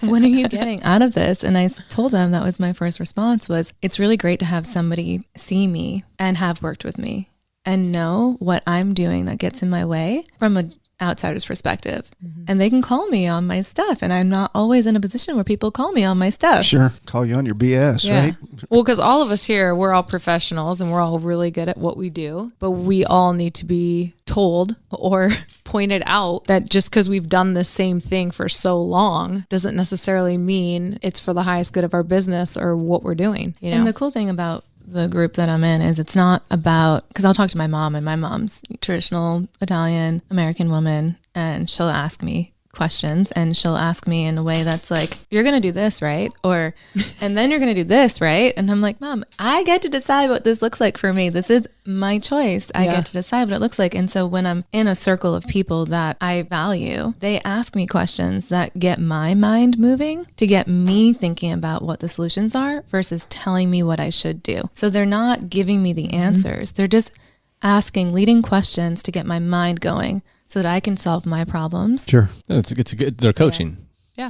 What are you getting out of this? And I told them, that was my first response, was it's really great to have somebody see me and have worked with me and know what I'm doing that gets in my way from an outsider's perspective. Mm-hmm. And they can call me on my stuff, and I'm not always in a position where people call me on my stuff. Sure. Call you on your BS, right? Well, because all of us here, we're all professionals and we're all really good at what we do, but we all need to be told or pointed out that just because we've done the same thing for so long doesn't necessarily mean it's for the highest good of our business or what we're doing. And the cool thing about the group that I'm in is it's not about, because I'll talk to my mom, and my mom's traditional Italian American woman, and she'll ask me questions, and she'll ask me in a way that's like, you're going to do this, right? Or, and then you're going to do this, right? And I'm like, Mom, I get to decide what this looks like for me. This is my choice. I get to decide what it looks like. And so when I'm in a circle of people that I value, they ask me questions that get my mind moving, to get me thinking about what the solutions are versus telling me what I should do. So they're not giving me the answers. They're just asking leading questions to get my mind going, so that I can solve my problems. Sure. It's a good, they're coaching. Yeah.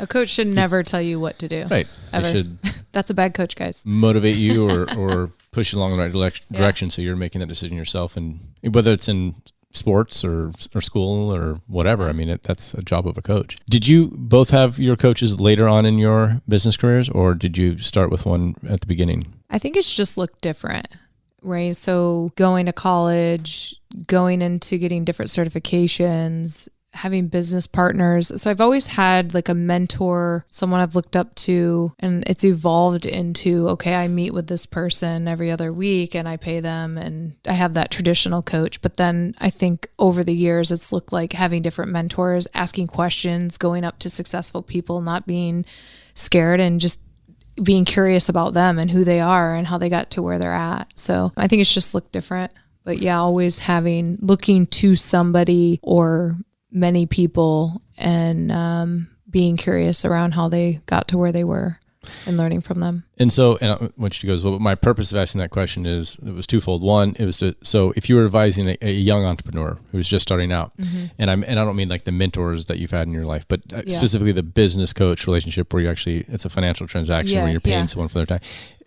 A coach should never tell you what to do. Right. Ever. They should That's a bad coach, guys. motivate you or push you along the right direction, so you're making that decision yourself. And whether it's in sports or school or whatever, that's a job of a coach. Did you both have your coaches later on in your business careers, or did you start with one at the beginning? I think it's just looked different. Right. So going to college, going into getting different certifications, having business partners. So I've always had like a mentor, someone I've looked up to, and it's evolved into, okay, I meet with this person every other week and I pay them, and I have that traditional coach. But then I think over the years, it's looked like having different mentors, asking questions, going up to successful people, not being scared, and just being curious about them and who they are and how they got to where they're at. So I think it's just looked different. But yeah, always looking to somebody or many people and being curious around how they got to where they were and learning from them. And so, and I want you to go as well, but my purpose of asking that question is, it was twofold. One, it was so if you were advising a young entrepreneur who's just starting out, and I don't mean like the mentors that you've had in your life, but specifically the business coach relationship where you actually, it's a financial transaction where you're paying someone for their time.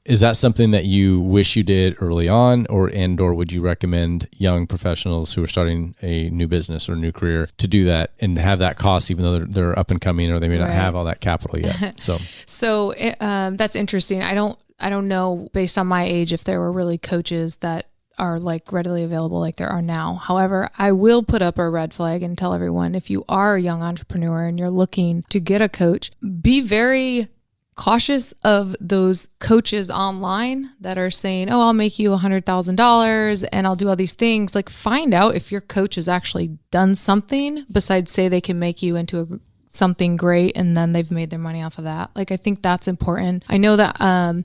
is that something that you wish you did early on, or would you recommend young professionals who are starting a new business or a new career to do that and have that cost, even though they're up and coming, or they may not have all that capital yet? So that's interesting. I don't know based on my age if there were really coaches that are like readily available like there are now. However, I will put up a red flag and tell everyone, if you are a young entrepreneur and you're looking to get a coach, be very cautious of those coaches online that are saying, oh, I'll make you $100,000 and I'll do all these things. Like, find out if your coach has actually done something besides say they can make you into something great and then they've made their money off of that. Like, I think that's important. I know that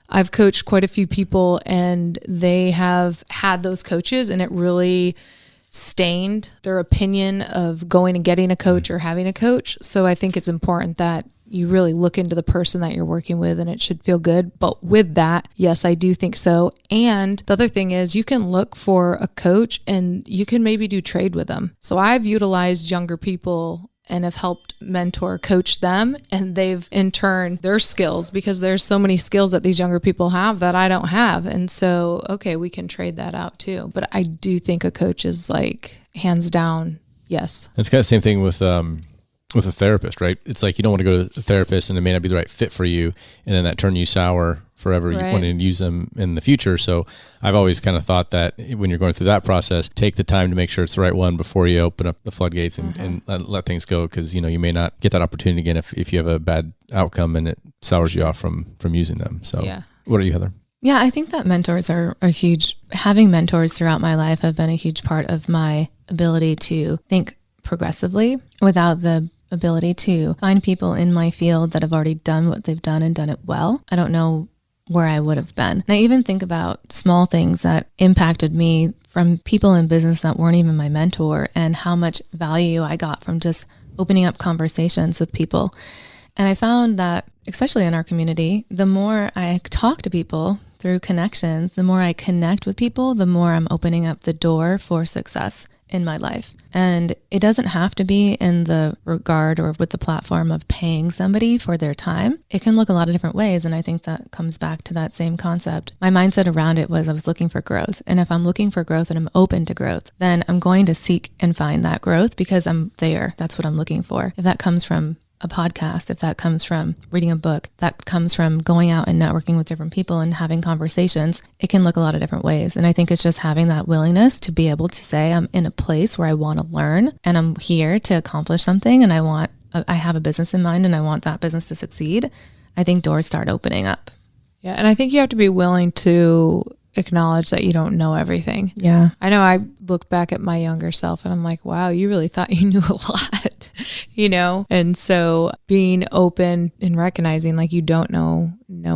I've coached quite a few people and they have had those coaches and it really stained their opinion of going and getting a coach or having a coach. So I think it's important that you really look into the person that you're working with and it should feel good. But with that, yes, I do think so. And the other thing is you can look for a coach and you can maybe do trade with them. So I've utilized younger people and have helped mentor, coach them, and they've in turn their skills, because there's so many skills that these younger people have that I don't have. And so, okay, we can trade that out too. But I do think a coach is like hands down, yes. It's kind of the same thing with a therapist, right? It's like you don't want to go to a therapist and it may not be the right fit for you, and then that turn you sour forever. Right. You want to use them in the future. So I've always kind of thought that when you're going through that process, take the time to make sure it's the right one before you open up the floodgates and let things go. Because, you know, you may not get that opportunity again if you have a bad outcome and it sours you off from using them. So What are you, Heather? Yeah, I think that mentors are huge. Having mentors throughout my life have been a huge part of my ability to think progressively without the ability to find people in my field that have already done what they've done and done it well. I don't know where I would have been. And I even think about small things that impacted me from people in business that weren't even my mentor, and how much value I got from just opening up conversations with people. And I found that, especially in our community, the more I talk to people through connections, the more I connect with people, the more I'm opening up the door for success in my life. And it doesn't have to be in the regard or with the platform of paying somebody for their time. It can look a lot of different ways. And I think that comes back to that same concept. My mindset around it was I was looking for growth. And if I'm looking for growth and I'm open to growth, then I'm going to seek and find that growth because I'm there. That's what I'm looking for. If that comes from a podcast, if that comes from reading a book, that comes from going out and networking with different people and having conversations, it can look a lot of different ways. And I think it's just having that willingness to be able to say, I'm in a place where I want to learn and I'm here to accomplish something, and I have a business in mind and I want that business to succeed. I think doors start opening up. Yeah. And I think you have to be willing to acknowledge that you don't know everything. Yeah. I know I look back at my younger self and I'm like, wow, you really thought you knew a lot, you know? And so being open and recognizing like you don't know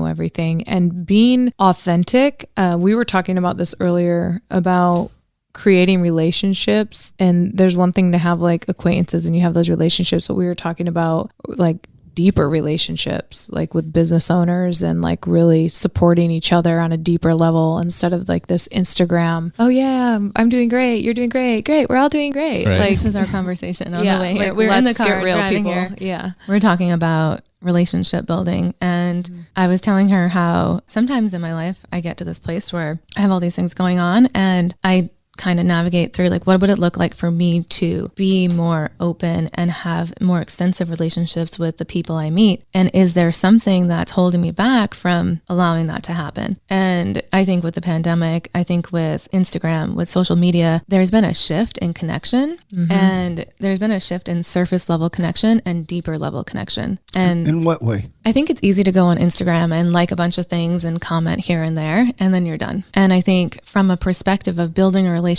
everything and being authentic. We were talking about this earlier about creating relationships. And there's one thing to have like acquaintances and you have those relationships, but we were talking about like deeper relationships, like with business owners, and like really supporting each other on a deeper level instead of like this Instagram, oh yeah, I'm doing great, you're doing great, we're all doing great. Right. Like, this was our conversation on the way here. Like, we're in the car real driving people here. Yeah. We're talking about relationship building. And I was telling her how sometimes in my life, I get to this place where I have all these things going on and I kind of navigate through like, what would it look like for me to be more open and have more extensive relationships with the people I meet? And is there something that's holding me back from allowing that to happen? And I think with the pandemic, I think with Instagram, with social media, there's been a shift in connection, and there's been a shift in surface level connection and deeper level connection. And in what way? I think it's easy to go on Instagram and like a bunch of things and comment here and there, and then you're done. And I think from a perspective of building a relationship,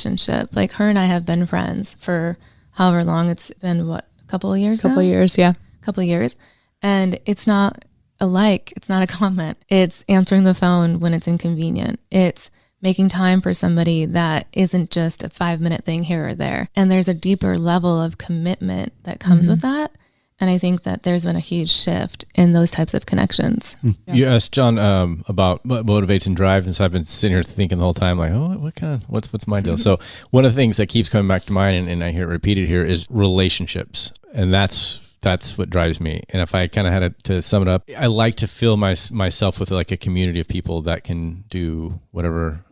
like her and I have been friends for however long it's been, what, a couple of years now? Couple of years, yeah. Couple of years. And it's not a like, it's not a comment. It's answering the phone when it's inconvenient. It's making time for somebody that isn't just a 5-minute thing here or there. And there's a deeper level of commitment that comes with that. And I think that there's been a huge shift in those types of connections. You asked John about what motivates and drives, and so I've been sitting here thinking the whole time, like, oh, what's my deal? So one of the things that keeps coming back to mind, and I hear it repeated here, is relationships, and that's That's what drives me. And if I kind of had to sum it up, I like to fill myself with like a community of people that can do whatever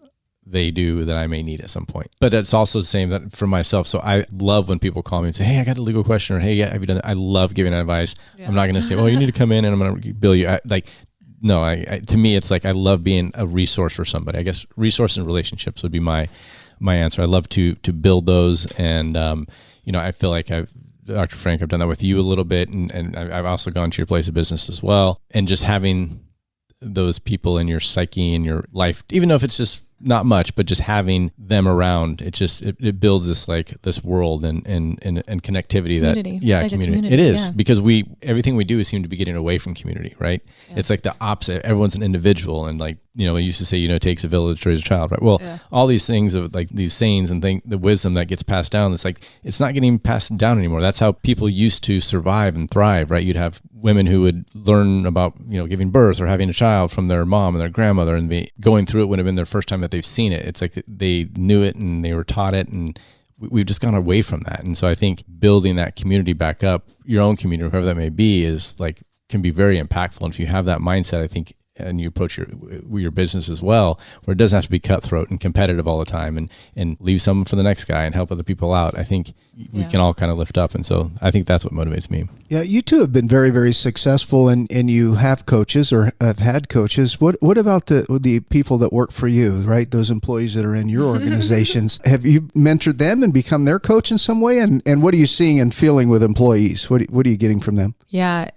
they do that I may need at some point. But it's also the same that for myself. So I love when people call me and say, hey, I got a legal question, or hey, yeah, have you done it? I love giving advice. Yeah. I'm not going to say, oh, you need to come in and I'm going to bill you. To me, it's like, I love being a resource for somebody. I guess resource and relationships would be my answer. I love to build those. And, I feel like Dr. Frank, I've done that with you a little bit. And I've also gone to your place of business as well. And just having those people in your psyche and your life, even though if it's just not much, but just having them around, it builds this world and connectivity. Community. Community. It is, because everything we do seem to be getting away from community, right? Yeah. It's like the opposite. Everyone's an individual, and like, we used to say, it takes a village to raise a child, right? Well, all these things of like these sayings and the wisdom that gets passed down, it's like, it's not getting passed down anymore. That's how people used to survive and thrive, right? You'd have women who would learn about, giving birth or having a child from their mom and their grandmother, and going through it would have been their first time that they've seen it. It's like they knew it and they were taught it, and we've just gone away from that. And so I think building that community back up, your own community, whoever that may be, can be very impactful. And if you have that mindset, I think, and you approach your business as well, where it doesn't have to be cutthroat and competitive all the time, and leave some for the next guy and help other people out, I think we can all kind of lift up. And so I think that's what motivates me. Yeah, you two have been very, very successful, and you have coaches or have had coaches. What about the people that work for you, right? Those employees that are in your organizations. Have you mentored them and become their coach in some way? And what are you seeing and feeling with employees? What are you getting from them? Yeah.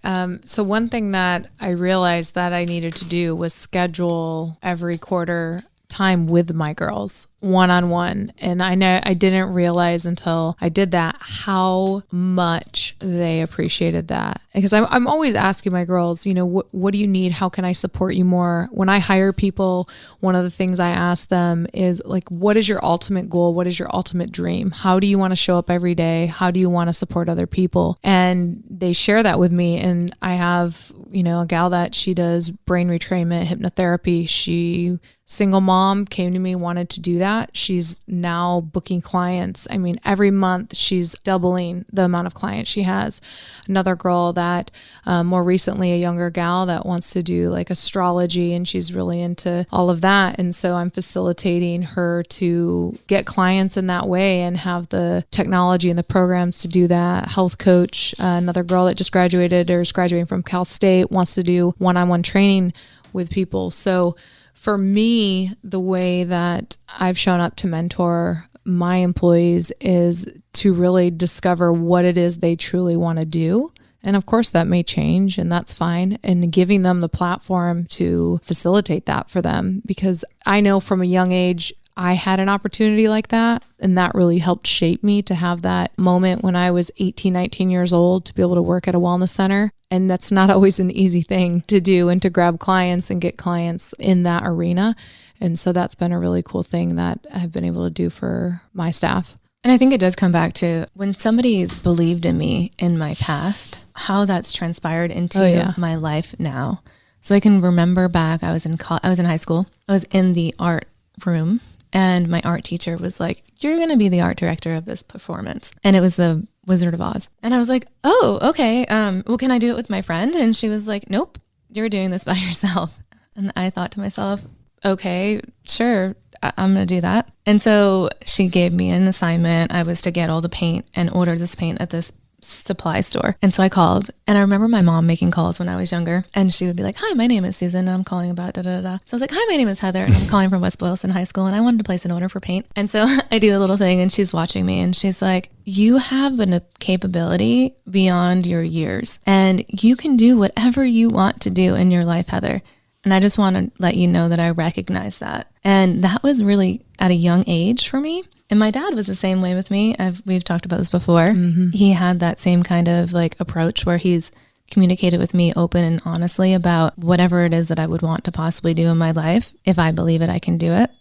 So one thing that I realized that I needed to do was schedule every quarter time with my girls one-on-one. And I didn't realize until I did that how much they appreciated that. Because I'm always asking my girls, what do you need? How can I support you more? When I hire people, one of the things I ask them is like, what is your ultimate goal? What is your ultimate dream? How do you want to show up every day? How do you want to support other people? And they share that with me. And I have, a gal that she does brain retrainment, hypnotherapy. She single mom, came to me, wanted to do that. She's now booking clients. I mean, every month she's doubling the amount of clients she has. Another girl that more recently, a younger gal that wants to do like astrology, and she's really into all of that. And so I'm facilitating her to get clients in that way and have the technology and the programs to do that. Health coach, another girl that just graduated or is graduating from Cal State, wants to do one-on-one training with people. So for me, the way that I've shown up to mentor my employees is to really discover what it is they truly want to do. And of course that may change, and that's fine. And giving them the platform to facilitate that for them, because I know from a young age, I had an opportunity like that, and that really helped shape me to have that moment when I was 18, 19 years old to be able to work at a wellness center. And that's not always an easy thing to do, and to grab clients and get clients in that arena. And so that's been a really cool thing that I've been able to do for my staff. And I think it does come back to when somebody's believed in me in my past, how that's transpired into my life now. So I can remember back, I was in high school. I was in the art room. And my art teacher was like, you're going to be the art director of this performance. And it was the Wizard of Oz. And I was like, oh, okay. Well, can I do it with my friend? And she was like, nope, you're doing this by yourself. And I thought to myself, okay, sure, I'm going to do that. And so she gave me an assignment. I was to get all the paint and order this paint at this supply store. And so I called, and I remember my mom making calls when I was younger, and she would be like, hi, my name is Susan, and I'm calling about da-da-da. So I was like, hi, my name is Heather, and I'm calling from West Boylston High School, and I wanted to place an order for paint. And so I do a little thing, and she's watching me, and she's like, you have a capability beyond your years, and you can do whatever you want to do in your life, Heather. And I just want to let you know that I recognize that. And that was really at a young age for me. And my dad was the same way with me. We've talked about this before. Mm-hmm. He had that same kind of like approach where he's communicated with me open and honestly about whatever it is that I would want to possibly do in my life. If I believe it, I can do it.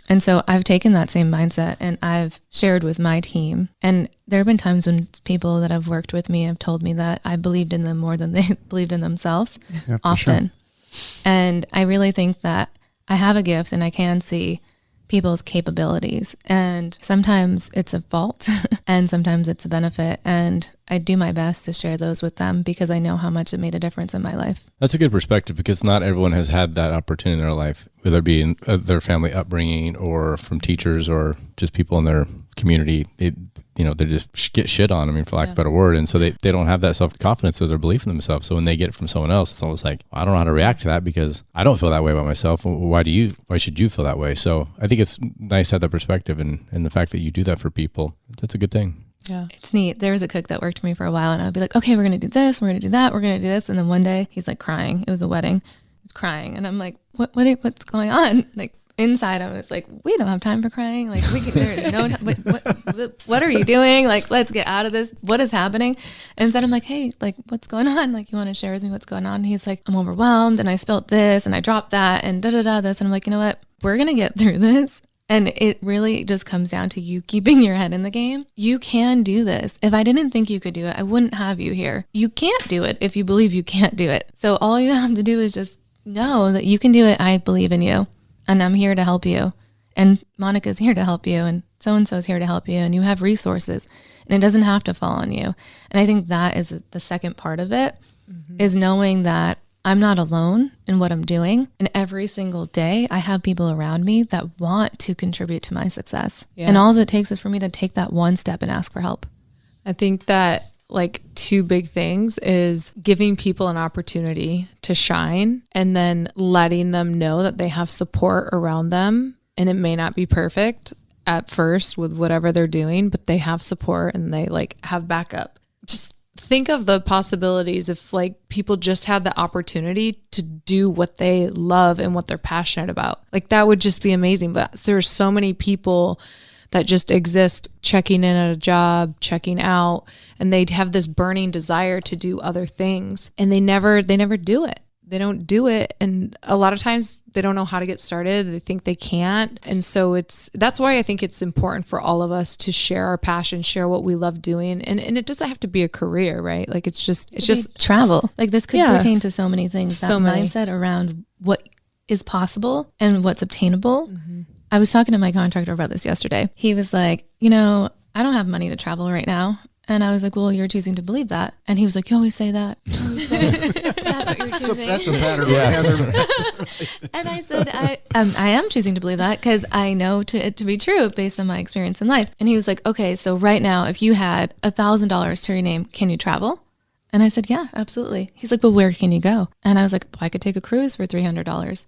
And so I've taken that same mindset and I've shared with my team. And there have been times when people that have worked with me have told me that I believed in them more than they believed in themselves, often. Sure. And I really think that I have a gift and I can see people's capabilities. And sometimes it's a fault and sometimes it's a benefit. And I do my best to share those with them because I know how much it made a difference in my life. That's a good perspective because not everyone has had that opportunity in their life, whether it be in their family upbringing or from teachers or just people in their community. They just get shit on, for lack of a better word. And so they don't have that self-confidence or their belief in themselves. So when they get it from someone else, it's almost like, I don't know how to react to that because I don't feel that way about myself. Why should you feel that way? So I think it's nice to have that perspective and the fact that you do that for people. That's a good thing. Yeah. It's neat. There was a cook that worked for me for a while and I'd be like, okay, we're going to do this. We're going to do that. We're going to do this. And then one day he's like crying. It was a wedding. He's crying. And I'm like, what's going on? Like, inside I was like, we don't have time for crying. Like there is no time. What are you doing? Like, let's get out of this. What is happening? And instead I'm like, hey, like what's going on? Like, you want to share with me what's going on? And he's like, I'm overwhelmed and I spilled this and I dropped that and this. And I'm like, you know what? We're going to get through this. And it really just comes down to you keeping your head in the game. You can do this. If I didn't think you could do it, I wouldn't have you here. You can't do it if you believe you can't do it. So all you have to do is just know that you can do it. I believe in you. And I'm here to help you. And Monica's here to help you. And so-and-so's here to help you. And you have resources. And it doesn't have to fall on you. And I think that is the second part of it, is knowing that I'm not alone in what I'm doing. And every single day, I have people around me that want to contribute to my success. Yeah. And all it takes is for me to take that one step and ask for help. I think that like two big things is giving people an opportunity to shine and then letting them know that they have support around them. And it may not be perfect at first with whatever they're doing, but they have support and they like have backup. Just think of the possibilities if like people just had the opportunity to do what they love and what they're passionate about. Like that would just be amazing. But there's so many people that just exist checking in at a job, checking out, and they'd have this burning desire to do other things and they never do it. They don't do it. And a lot of times they don't know how to get started. They think they can't. And so that's why I think it's important for all of us to share our passion, share what we love doing. And it doesn't have to be a career, right? Like it's just travel. Like this could pertain to so many things. That mindset around what is possible and what's obtainable. Mm-hmm. I was talking to my contractor about this yesterday. He was like, I don't have money to travel right now. And I was like, well, you're choosing to believe that. And he was like, you always say that. You always say that's what you're choosing. That's a pattern, Heather. And I said, I am choosing to believe that because I know it to be true based on my experience in life. And he was like, okay, so right now, if you had $1,000 to your name, can you travel? And I said, yeah, absolutely. He's like, but where can you go? And I was like, well, I could take a cruise for $300.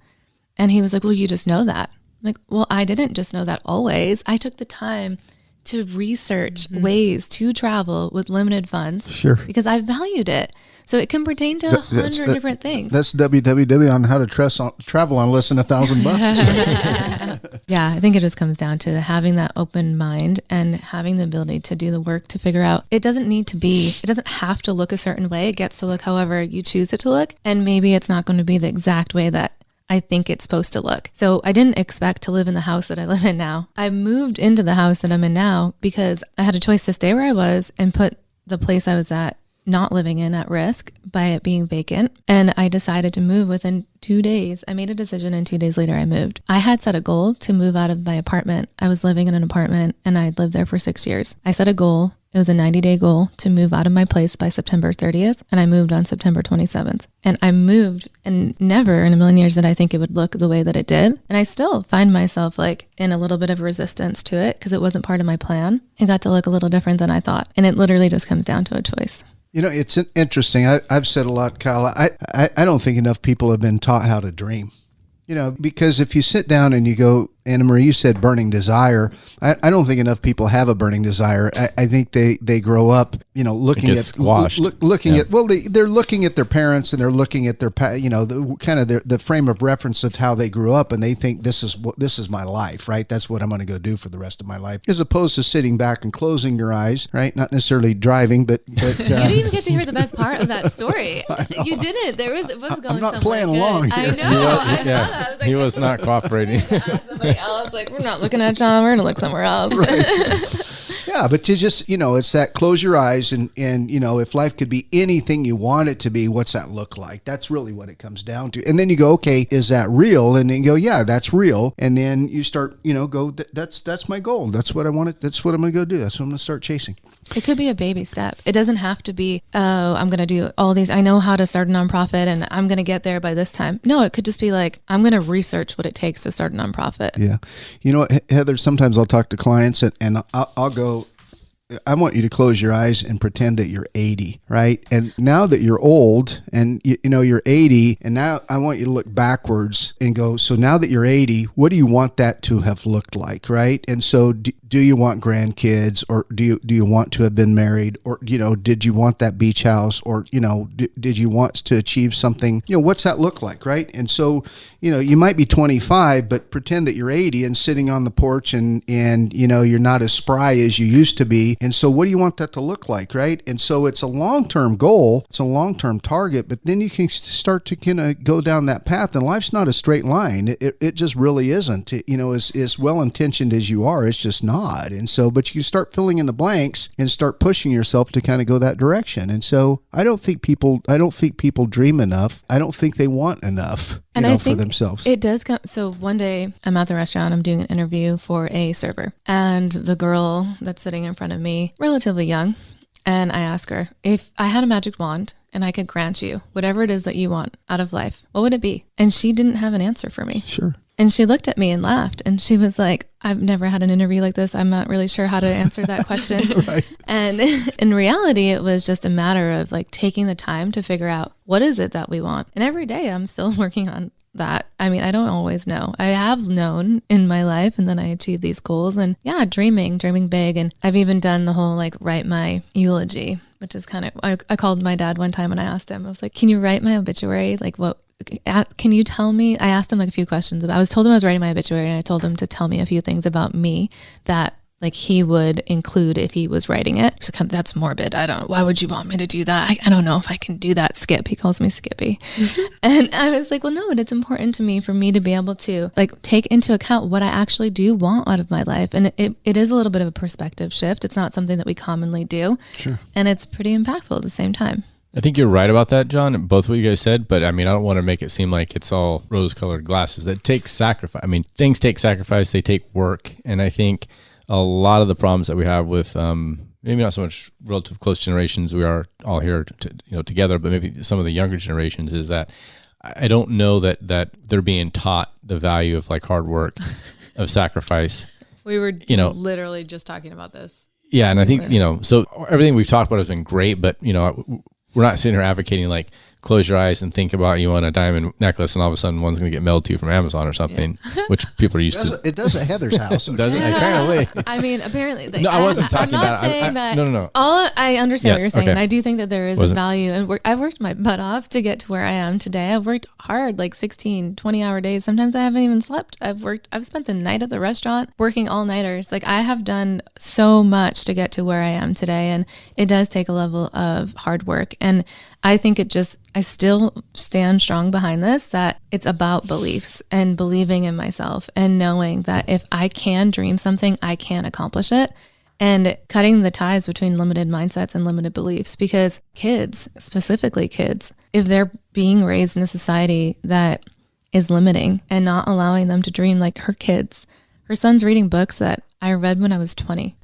And he was like, well, you just know that. I'm like, well, I didn't just know that always. I took the time to research ways to travel with limited funds. Sure. Because I valued it. So it can pertain to 100 different things. That's www on how to travel on less than $1,000. Yeah, I think it just comes down to having that open mind and having the ability to do the work to figure out it doesn't have to look a certain way. It gets to look however you choose it to look. And maybe it's not going to be the exact way that I think it's supposed to look. So I didn't expect to live in the house that I live in now. I moved into the house that I'm in now because I had a choice to stay where I was and put the place I was at not living in at risk by it being vacant. And I decided to move within 2 days. I made a decision and 2 days later I moved. I had set a goal to move out of my apartment. I was living in an apartment and I'd lived there for 6 years. I set a goal. It was a 90-day goal to move out of my place by September 30th. And I moved on September 27th. And I moved and never in a million years did I think it would look the way that it did. And I still find myself like in a little bit of resistance to it because it wasn't part of my plan. It got to look a little different than I thought. And it literally just comes down to a choice. It's interesting. I've said a lot, Kyle. I don't think enough people have been taught how to dream. Because if you sit down and you go, Anna Marie, you said burning desire. I don't think enough people have a burning desire. I think they grow up, looking at squashed. They're looking at their parents and they're looking at their, the frame of reference of how they grew up, and they think this is my life, right? That's what I'm going to go do for the rest of my life, as opposed to sitting back and closing your eyes, right? Not necessarily driving, but you didn't even get to hear the best part of that story. You didn't. It was going. I'm not playing along here. I know. I saw that. I was like, he was not cooperating. Somebody else, like, we're not looking at John. We're going to look somewhere else. Right. Yeah, but to just, it's that close your eyes and, if life could be anything you want it to be, what's that look like? That's really what it comes down to. And then you go, okay, is that real? And then you go, yeah, that's real. And then you start, that's my goal. That's what I want. That's what I'm going to go do. That's what I'm going to start chasing. It could be a baby step. It doesn't have to be, I'm going to do all these. I know how to start a nonprofit and I'm going to get there by this time. No, it could just be like, I'm going to research what it takes to start a nonprofit. Yeah. You know what, Heather, sometimes I'll talk to clients and I'll go, I want you to close your eyes and pretend that you're 80, right? And now that you're old and you're 80, and now I want you to look backwards and go, so now that you're 80, what do you want that to have looked like, right? And so do you want grandkids, or do you want to have been married, or did you want that beach house, or did you want to achieve something? What's that look like, right? And so you might be 25, but pretend that you're 80 and sitting on the porch and you're not as spry as you used to be. And so what do you want that to look like, right? And so it's a long-term goal, it's a long-term target, but then you can start to kind of go down that path, and life's not a straight line. It just really isn't. As well-intentioned as you are, it's just not. And so, but you start filling in the blanks and start pushing yourself to kind of go that direction. And so I don't think people dream enough. I don't think they want enough. And I think for themselves. It does come. So one day I'm at the restaurant, I'm doing an interview for a server, and the girl that's sitting in front of me, relatively young, and I ask her, if I had a magic wand and I could grant you whatever it is that you want out of life, what would it be? And she didn't have an answer for me. Sure. And she looked at me and laughed, and she was like, I've never had an interview like this. I'm not really sure how to answer that question. Right. And in reality, it was just a matter of like taking the time to figure out what is it that we want. And every day I'm still working on that. I mean, I don't always know. I have known in my life, and then I achieve these goals, and yeah, dreaming big. And I've even done the whole like write my eulogy, which is kind of, I called my dad one time and I asked him, I was like, can you write my obituary? Like can you tell me? I asked him like a few questions about, I was told him I was writing my obituary, and I told him to tell me a few things about me that like he would include if he was writing it. So kind of, that's morbid. Why would you want me to do that? I don't know if I can do that. Skip, he calls me Skippy. And I was like, well, no, but it's important to me for me to be able to like take into account what I actually do want out of my life. And it is a little bit of a perspective shift. It's not something that we commonly do. Sure. And it's pretty impactful at the same time. I think you're right about that, John, both what you guys said, but I mean, I don't want to make it seem like it's all rose-colored glasses. That takes sacrifice. I mean, things take sacrifice, they take work. And I think a lot of the problems that we have with maybe not so much relative close generations, we are all here together, but maybe some of the younger generations, is that I don't know that they're being taught the value of like hard work, of sacrifice. We were literally just talking about this. Yeah, and I think, so everything we've talked about has been great, but we're not sitting here advocating like close your eyes and think about you want a diamond necklace, and all of a sudden one's going to get mailed to you from Amazon or something, which people are used to. It does at Heather's house. Does it? Apparently. I mean, apparently. No, I wasn't talking about it. No. I understand what you're saying. Okay. And I do think that there is a value. And I've worked my butt off to get to where I am today. I've worked hard, like 16, 20-hour days. Sometimes I haven't even slept. I've spent the night at the restaurant working all-nighters. Like I have done so much to get to where I am today. And it does take a level of hard work. And I think I still stand strong behind this, that it's about beliefs and believing in myself and knowing that if I can dream something, I can accomplish it, and cutting the ties between limited mindsets and limited beliefs. Because kids, specifically kids, if they're being raised in a society that is limiting and not allowing them to dream, like her son's reading books that I read when I was 20.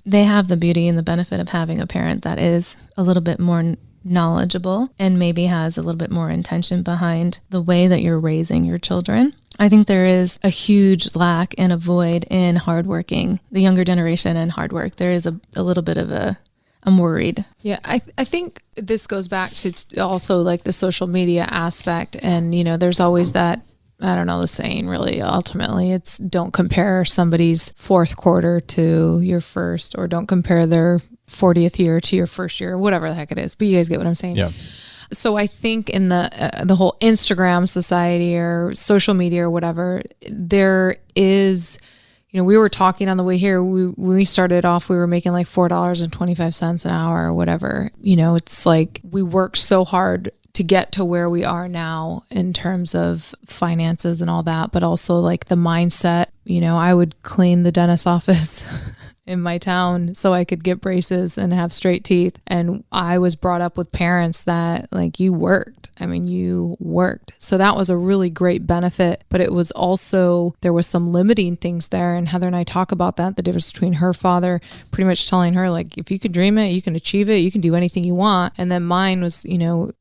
They have the beauty and the benefit of having a parent that is a little bit more knowledgeable and maybe has a little bit more intention behind the way that you're raising your children. I think there is a huge lack and a void in hardworking, the younger generation, and hard work. There is a little bit of I'm worried. Yeah, I think this goes back to also like the social media aspect. And, there's always that, I don't know the saying really, ultimately it's don't compare somebody's fourth quarter to your first, or don't compare their 40th year to your first year, whatever the heck it is. But you guys get what I'm saying? Yeah. So I think in the whole Instagram society or social media or whatever, there is, we were talking on the way here, when we started off, we were making like $4.25 an hour or whatever. It's like we worked so hard to get to where we are now in terms of finances and all that, but also like the mindset. I would clean the dentist's office in my town so I could get braces and have straight teeth. And I was brought up with parents that like, you worked. I mean, you worked. So that was a really great benefit, but it was also, there was some limiting things there. And Heather and I talk about that, the difference between her father pretty much telling her like, if you can dream it, you can achieve it, you can do anything you want. And then mine was,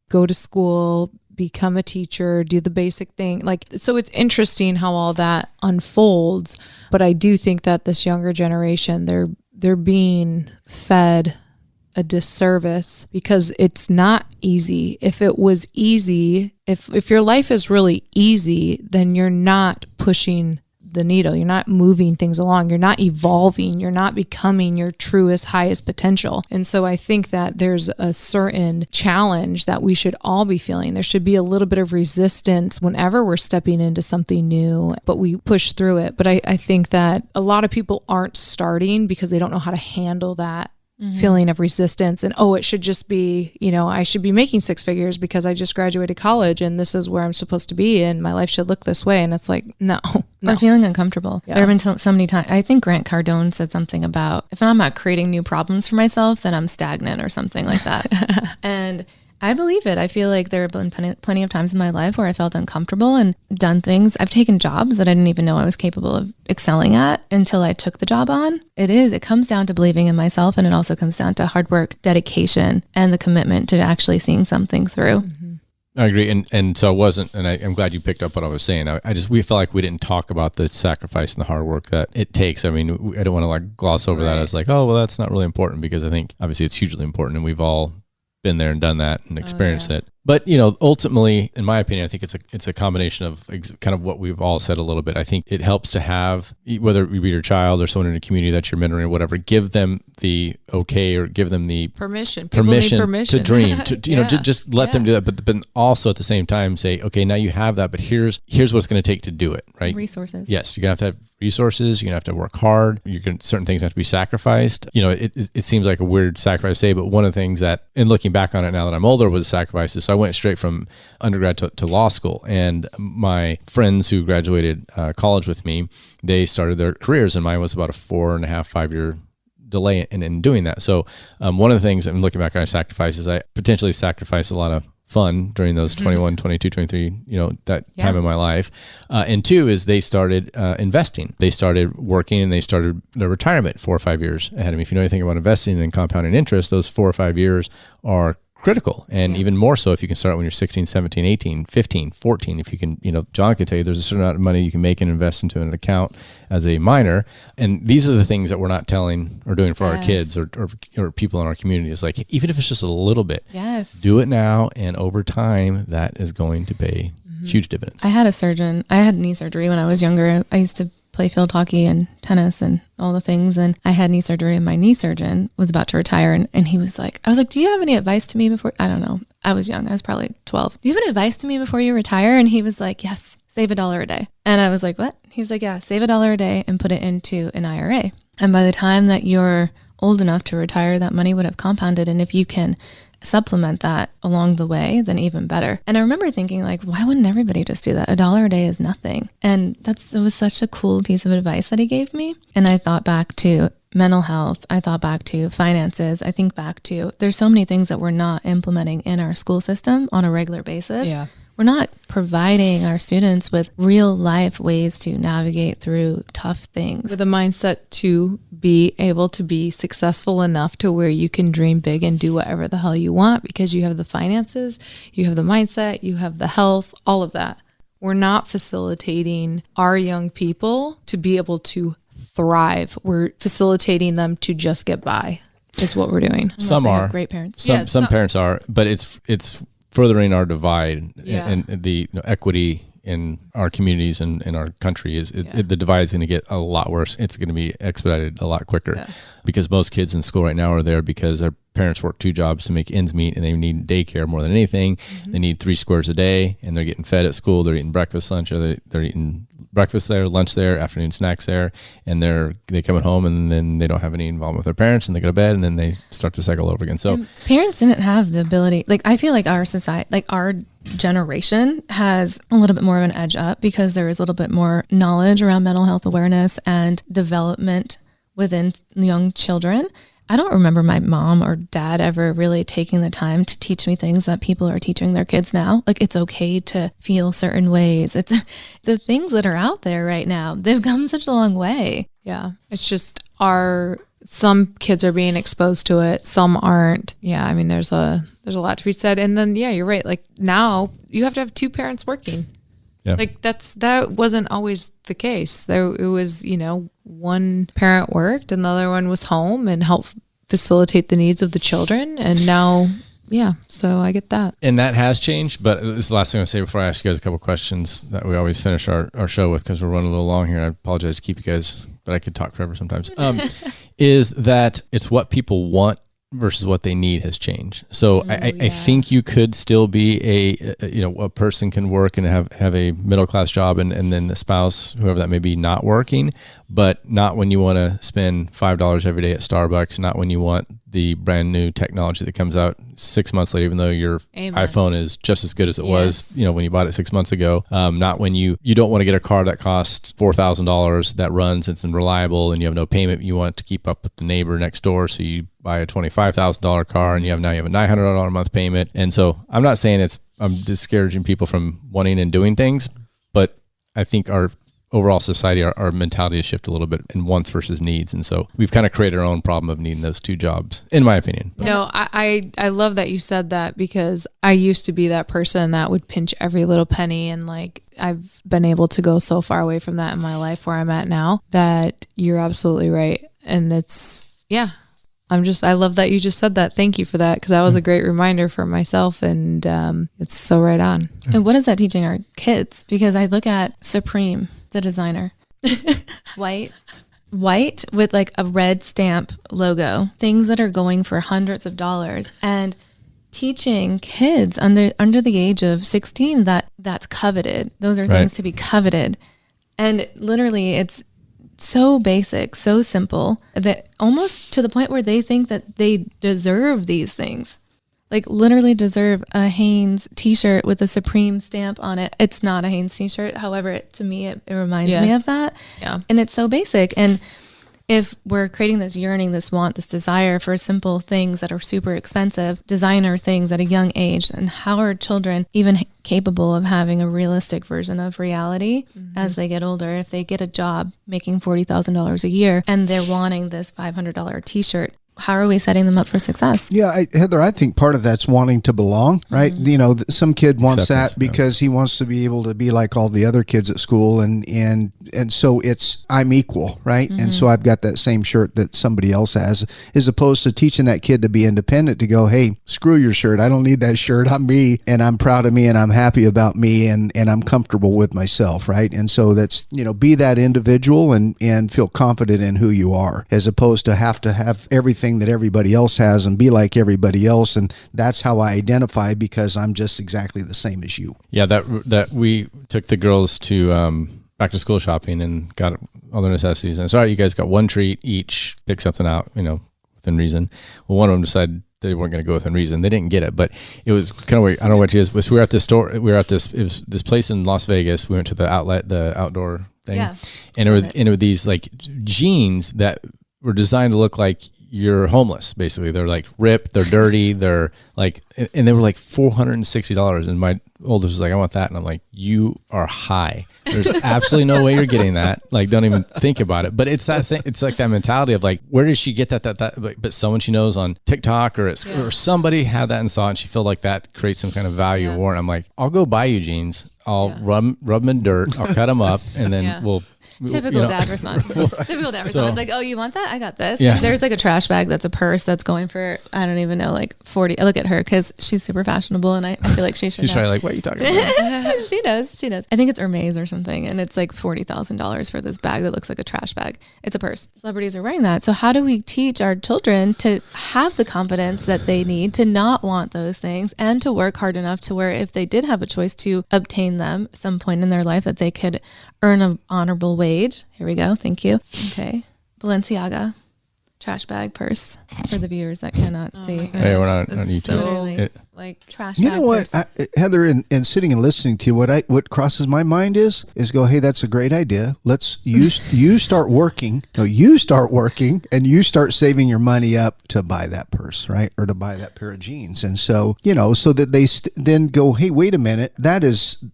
go to school, become a teacher, do the basic thing. Like, so it's interesting how all that unfolds. But I do think that this younger generation, they're being fed a disservice because it's not easy. If it was easy, if your life is really easy, then you're not pushing the needle. You're not moving things along. You're not evolving. You're not becoming your truest, highest potential. And so I think that there's a certain challenge that we should all be feeling. There should be a little bit of resistance whenever we're stepping into something new, but we push through it. But I think that a lot of people aren't starting because they don't know how to handle that feeling of resistance and, it should just be, I should be making six figures because I just graduated college and this is where I'm supposed to be and my life should look this way. And it's like, no. Or feeling uncomfortable. Yeah. There have been so many times. I think Grant Cardone said something about, if I'm not creating new problems for myself, then I'm stagnant or something like that. And I believe it. I feel like there have been plenty of times in my life where I felt uncomfortable and done things. I've taken jobs that I didn't even know I was capable of excelling at until I took the job on. It comes down to believing in myself, and it also comes down to hard work, dedication, and the commitment to actually seeing something through. Mm-hmm. I agree. And so it wasn't, and I'm glad you picked up what I was saying. We felt like we didn't talk about the sacrifice and the hard work that it takes. I mean, I don't want to like gloss over that as like, oh, well, that's not really important, because I think obviously it's hugely important and we've all been there and done that and experienced it. But, ultimately, in my opinion, I think it's a combination of kind of what we've all said a little bit. I think it helps to have, whether it be your child or someone in a community that you're mentoring or whatever, give them the okay or give them the permission to dream, to just let them do that. But also at the same time say, okay, now you have that, but here's what it's going to take to do it, right? Resources. Yes, you're going to have resources. You're going to have to work hard. Certain things have to be sacrificed. It seems like a weird sacrifice to say, but one of the things that, in looking back on it now that I'm older, was sacrifices. So I went straight from undergrad to law school, and my friends who graduated college with me, they started their careers, and mine was about a 4.5, 5 year delay in doing that. So one of the things I'm looking back on sacrifices, I potentially sacrificed a lot of fun during those 21, 22, 23, that time in my life. And two is they started investing. They started working and they started their retirement 4 or 5 years ahead of me. If you know anything about investing and compounding interest, those 4 or 5 years are critical. And even more so if you can start when you're 16, 17, 18, 15, 14. If you can, John can tell you there's a certain amount of money you can make and invest into an account as a minor. And these are the things that we're not telling or doing for our kids or people in our community. Is like, even if it's just a little bit, do it now. And over time, that is going to pay huge dividends. I had knee surgery when I was younger. I used to play field hockey and tennis and all the things. And I had knee surgery, and my knee surgeon was about to retire. And he was like, I was like, do you have any advice to me before? I don't know. I was young. I was probably 12. Do you have any advice to me before you retire? And he was like, yes, save $1 a day. And I was like, what? He's like, yeah, save $1 a day and put it into an IRA. And by the time that you're old enough to retire, that money would have compounded. And if you can supplement that along the way, then even better. And I remember thinking, like, why wouldn't everybody just do that? $1 a day is nothing. And it was such a cool piece of advice that he gave me. And I thought back to mental health. I thought back to finances. I think back to, there's so many things that we're not implementing in our school system on a regular basis. Yeah. We're not providing our students with real life ways to navigate through tough things. With a mindset to be able to be successful enough to where you can dream big and do whatever the hell you want, because you have the finances, you have the mindset, you have the health, all of that. We're not facilitating our young people to be able to thrive. We're facilitating them to just get by, is what we're doing. Some are great parents. Some parents are, but it's furthering our divide and the equity in our communities and in our country the divide is going to get a lot worse. It's going to be expedited a lot quicker because most kids in school right now are there because their parents work 2 jobs to make ends meet, and they need daycare more than anything. They need 3 squares a day, and they're getting fed at school. They're eating breakfast, lunch, or they're eating breakfast there, lunch there, afternoon snacks there, and they come at home and then they don't have any involvement with their parents, and they go to bed, and then they start to cycle over again. So and parents didn't have the ability. Like, I feel like our society, like our generation, has a little bit more of an edge up because there is a little bit more knowledge around mental health awareness and development within young children. I don't remember my mom or dad ever really taking the time to teach me things that people are teaching their kids now. Like, it's okay to feel certain ways. It's the things that are out there right now. They've come such a long way. Yeah. It's just some kids are being exposed to it. Some aren't. Yeah. I mean, there's a lot to be said. And then, yeah, you're right. Like, now you have to have two parents working. Yeah. Like, that wasn't always the case. It was, one parent worked and the other one was home and helped facilitate the needs of the children. And now, yeah, so I get that. And that has changed, but this is the last thing I'll say before I ask you guys a couple questions that we always finish our show with, because we're running a little long here. I apologize to keep you guys, but I could talk forever sometimes. Is that it's what people want versus what they need has changed. So I think you could still be a person can work and have a middle-class job and then the spouse, whoever that may be, not working, but not when you want to spend $5 every day at Starbucks, not when you want the brand new technology that comes out 6 months later, even though your iPhone is just as good as it was, when you bought it 6 months ago. Not when you don't want to get a car that costs $4,000 that runs, it's reliable, and you have no payment. You want to keep up with the neighbor next door, so you buy a $25,000 car, and you have a $900 a month payment. And so I'm not saying I'm discouraging people from wanting and doing things, but I think our overall society, our mentality has shifted a little bit in wants versus needs. And so we've kind of created our own problem of needing those two jobs, in my opinion. No, I love that you said that, because I used to be that person that would pinch every little penny. And like, I've been able to go so far away from that in my life where I'm at now, that you're absolutely right. And it's, I love that you just said that. Thank you for that, because that was a great reminder for myself, and it's so right on. And what is that teaching our kids? Because I look at Supreme, the designer, white with like a red stamp logo, things that are going for hundreds of dollars, and teaching kids under the age of 16 that's coveted. Those are things to be coveted. And literally, it's so basic, so simple, that almost to the point where they think that they deserve these things. Like, literally deserve a Hanes t-shirt with a Supreme stamp on it. It's not a Hanes t-shirt. However, to me, it reminds me of that. Yeah. And it's so basic. And if we're creating this yearning, this want, this desire for simple things that are super expensive, designer things at a young age, then how are children even capable of having a realistic version of reality as they get older? If they get a job making $40,000 a year and they're wanting this $500 t-shirt, how are we setting them up for success? Yeah, Heather, I think part of that's wanting to belong, right? Some kid wants that because he wants to be able to be like all the other kids at school, and so it's I'm equal, right? And so I've got that same shirt that somebody else has, as opposed to teaching that kid to be independent, to go, hey, screw your shirt. I don't need that shirt. I'm me, and I'm proud of me, and I'm happy about me, and I'm comfortable with myself, right? And so that's, be that individual and feel confident in who you are, as opposed to have everything that everybody else has and be like everybody else, and that's how I identify, because I'm just exactly the same as you. Yeah, that we took the girls to back to school shopping and got all their necessities, and it's all right, you guys got one treat each, pick something out, within reason. Well, one of them decided they weren't going to go within reason. They didn't get it, but it was kind of weird. I don't know what it is. We were at this store. It was this place in Las Vegas. We went to the outdoor thing, and it were these like jeans that were designed to look like you're homeless, basically. They're like ripped, they're dirty, they're like, and they were like $460. And my oldest was like, I want that. And I'm like, you are high. There's absolutely no way you're getting that. Like, don't even think about it. But it's that it's like that mentality of like, where did she get that? But someone she knows on TikTok or somebody had that and saw it, and she felt like that creates some kind of value warrant. I'm like, I'll go buy you jeans. I'll rub them in dirt. I'll cut them up, and then we'll. Typical dad response. Typical dad response. It's like, oh, you want that? I got this. Yeah. There's like a trash bag that's a purse that's going for, I don't even know, like 40. I look at her because she's super fashionable, and I feel like she should She's probably like, what are you talking about? She does. I think it's Hermes or something, and it's like $40,000 for this bag that looks like a trash bag. It's a purse. Celebrities are wearing that. So how do we teach our children to have the confidence that they need to not want those things, and to work hard enough to where if they did have a choice to obtain them at some point in their life, that they could earn an honorable wage? Here we go. Thank you. Okay. Balenciaga. trash bag purse for the viewers that cannot see. Hey, we're not on It's YouTube. so, like Trash You bag know what, purse. Heather, and sitting and listening to you, what crosses my mind is go, hey, that's a great idea. Let's you start working. No, you start working, and you start saving your money up to buy that purse, right, or to buy that pair of jeans. And so so that they then go, hey, wait a minute, that is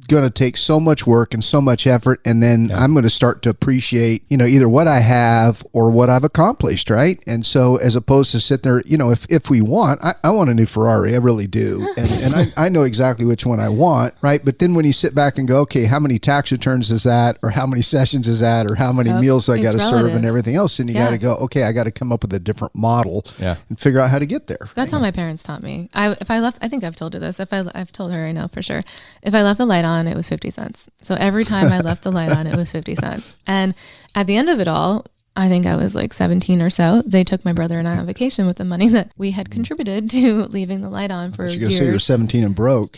going to take so much work and so much effort, and then I'm going to start to appreciate either what I have or what I've accomplished, right? And so as opposed to sit there, if we want, I want a new Ferrari, I really do, and I know exactly which one I want, right? But then when you sit back and go, okay, how many tax returns is that, or how many sessions is that, or how many meals I got to serve and everything else, and you got to go, okay, I got to come up with a different model and figure out how to get there. That's how my parents taught me. If I left, I think I've told her this. I've told her, I know for sure. If I left the light on, it was 50 cents. So every time I left the light on, it was 50 cents. And at the end of it all, I think I was like 17 or so. They took my brother and I on vacation with the money that we had contributed to leaving the light on for years. You're going to say you're 17 and broke.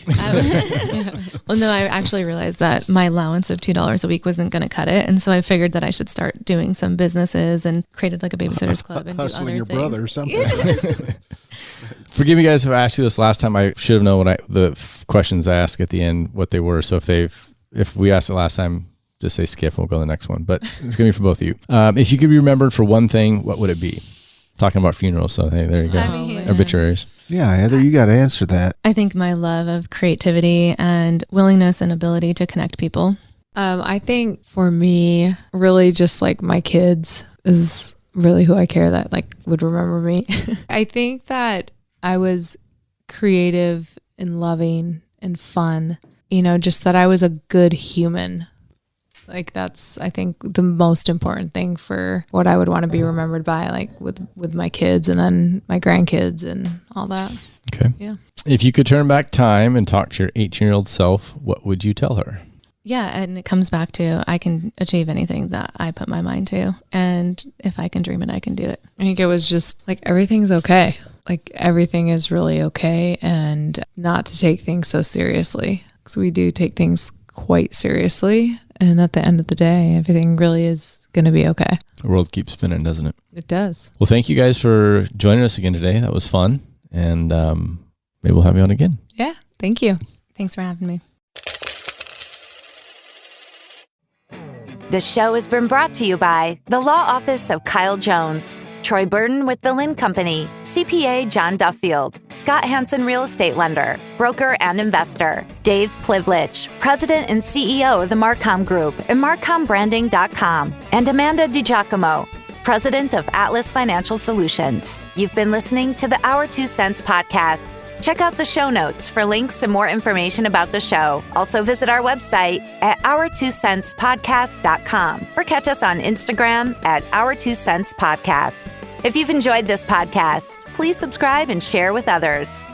Well, no, I actually realized that my allowance of $2 a week wasn't going to cut it. And so I figured that I should start doing some businesses and created like a babysitter's club and do other Hustling your things. brother or something. Forgive me, guys, if I asked you this last time. I should have known the questions I ask at the end, what they were. So if we asked it last time, just say skip and we'll go to the next one. But it's going to be for both of you. If you could be remembered for one thing, what would it be? Talking about funerals. So hey, there you go. Obituaries. Yeah, Heather, you got to answer that. I think my love of creativity and willingness and ability to connect people. I think for me, really just like my kids is really who I care that like would remember me. I think that I was creative and loving and fun, just that I was a good human. Like that's, I think, the most important thing for what I would want to be remembered by, like with my kids and then my grandkids and all that. Okay. Yeah. If you could turn back time and talk to your 18-year-old self, what would you tell her? Yeah, and it comes back to I can achieve anything that I put my mind to. And if I can dream it, I can do it. I think it was just like everything's okay. Like everything is really okay, and not to take things so seriously. Because we do take things quite seriously. And at the end of the day, everything really is going to be okay. The world keeps spinning, doesn't it? It does. Well, thank you guys for joining us again today. That was fun. And maybe we'll have you on again. Yeah. Thank you. Thanks for having me. The show has been brought to you by the Law Office of Kyle Jones, Troy Burton with the Lynn Company, CPA John Duffield, Scott Hansen Real Estate Lender, broker and investor, Dave Plivlich, President and CEO of the Marcom Group and MarcomBranding.com, and Amanda DiGiacomo, President of Atlas Financial Solutions. You've been listening to the Our 2 Cents podcast. Check out the show notes for links and more information about the show. Also visit our website at our2centspodcast.com or catch us on Instagram at Our 2 Cents Podcasts. If you've enjoyed this podcast, please subscribe and share with others.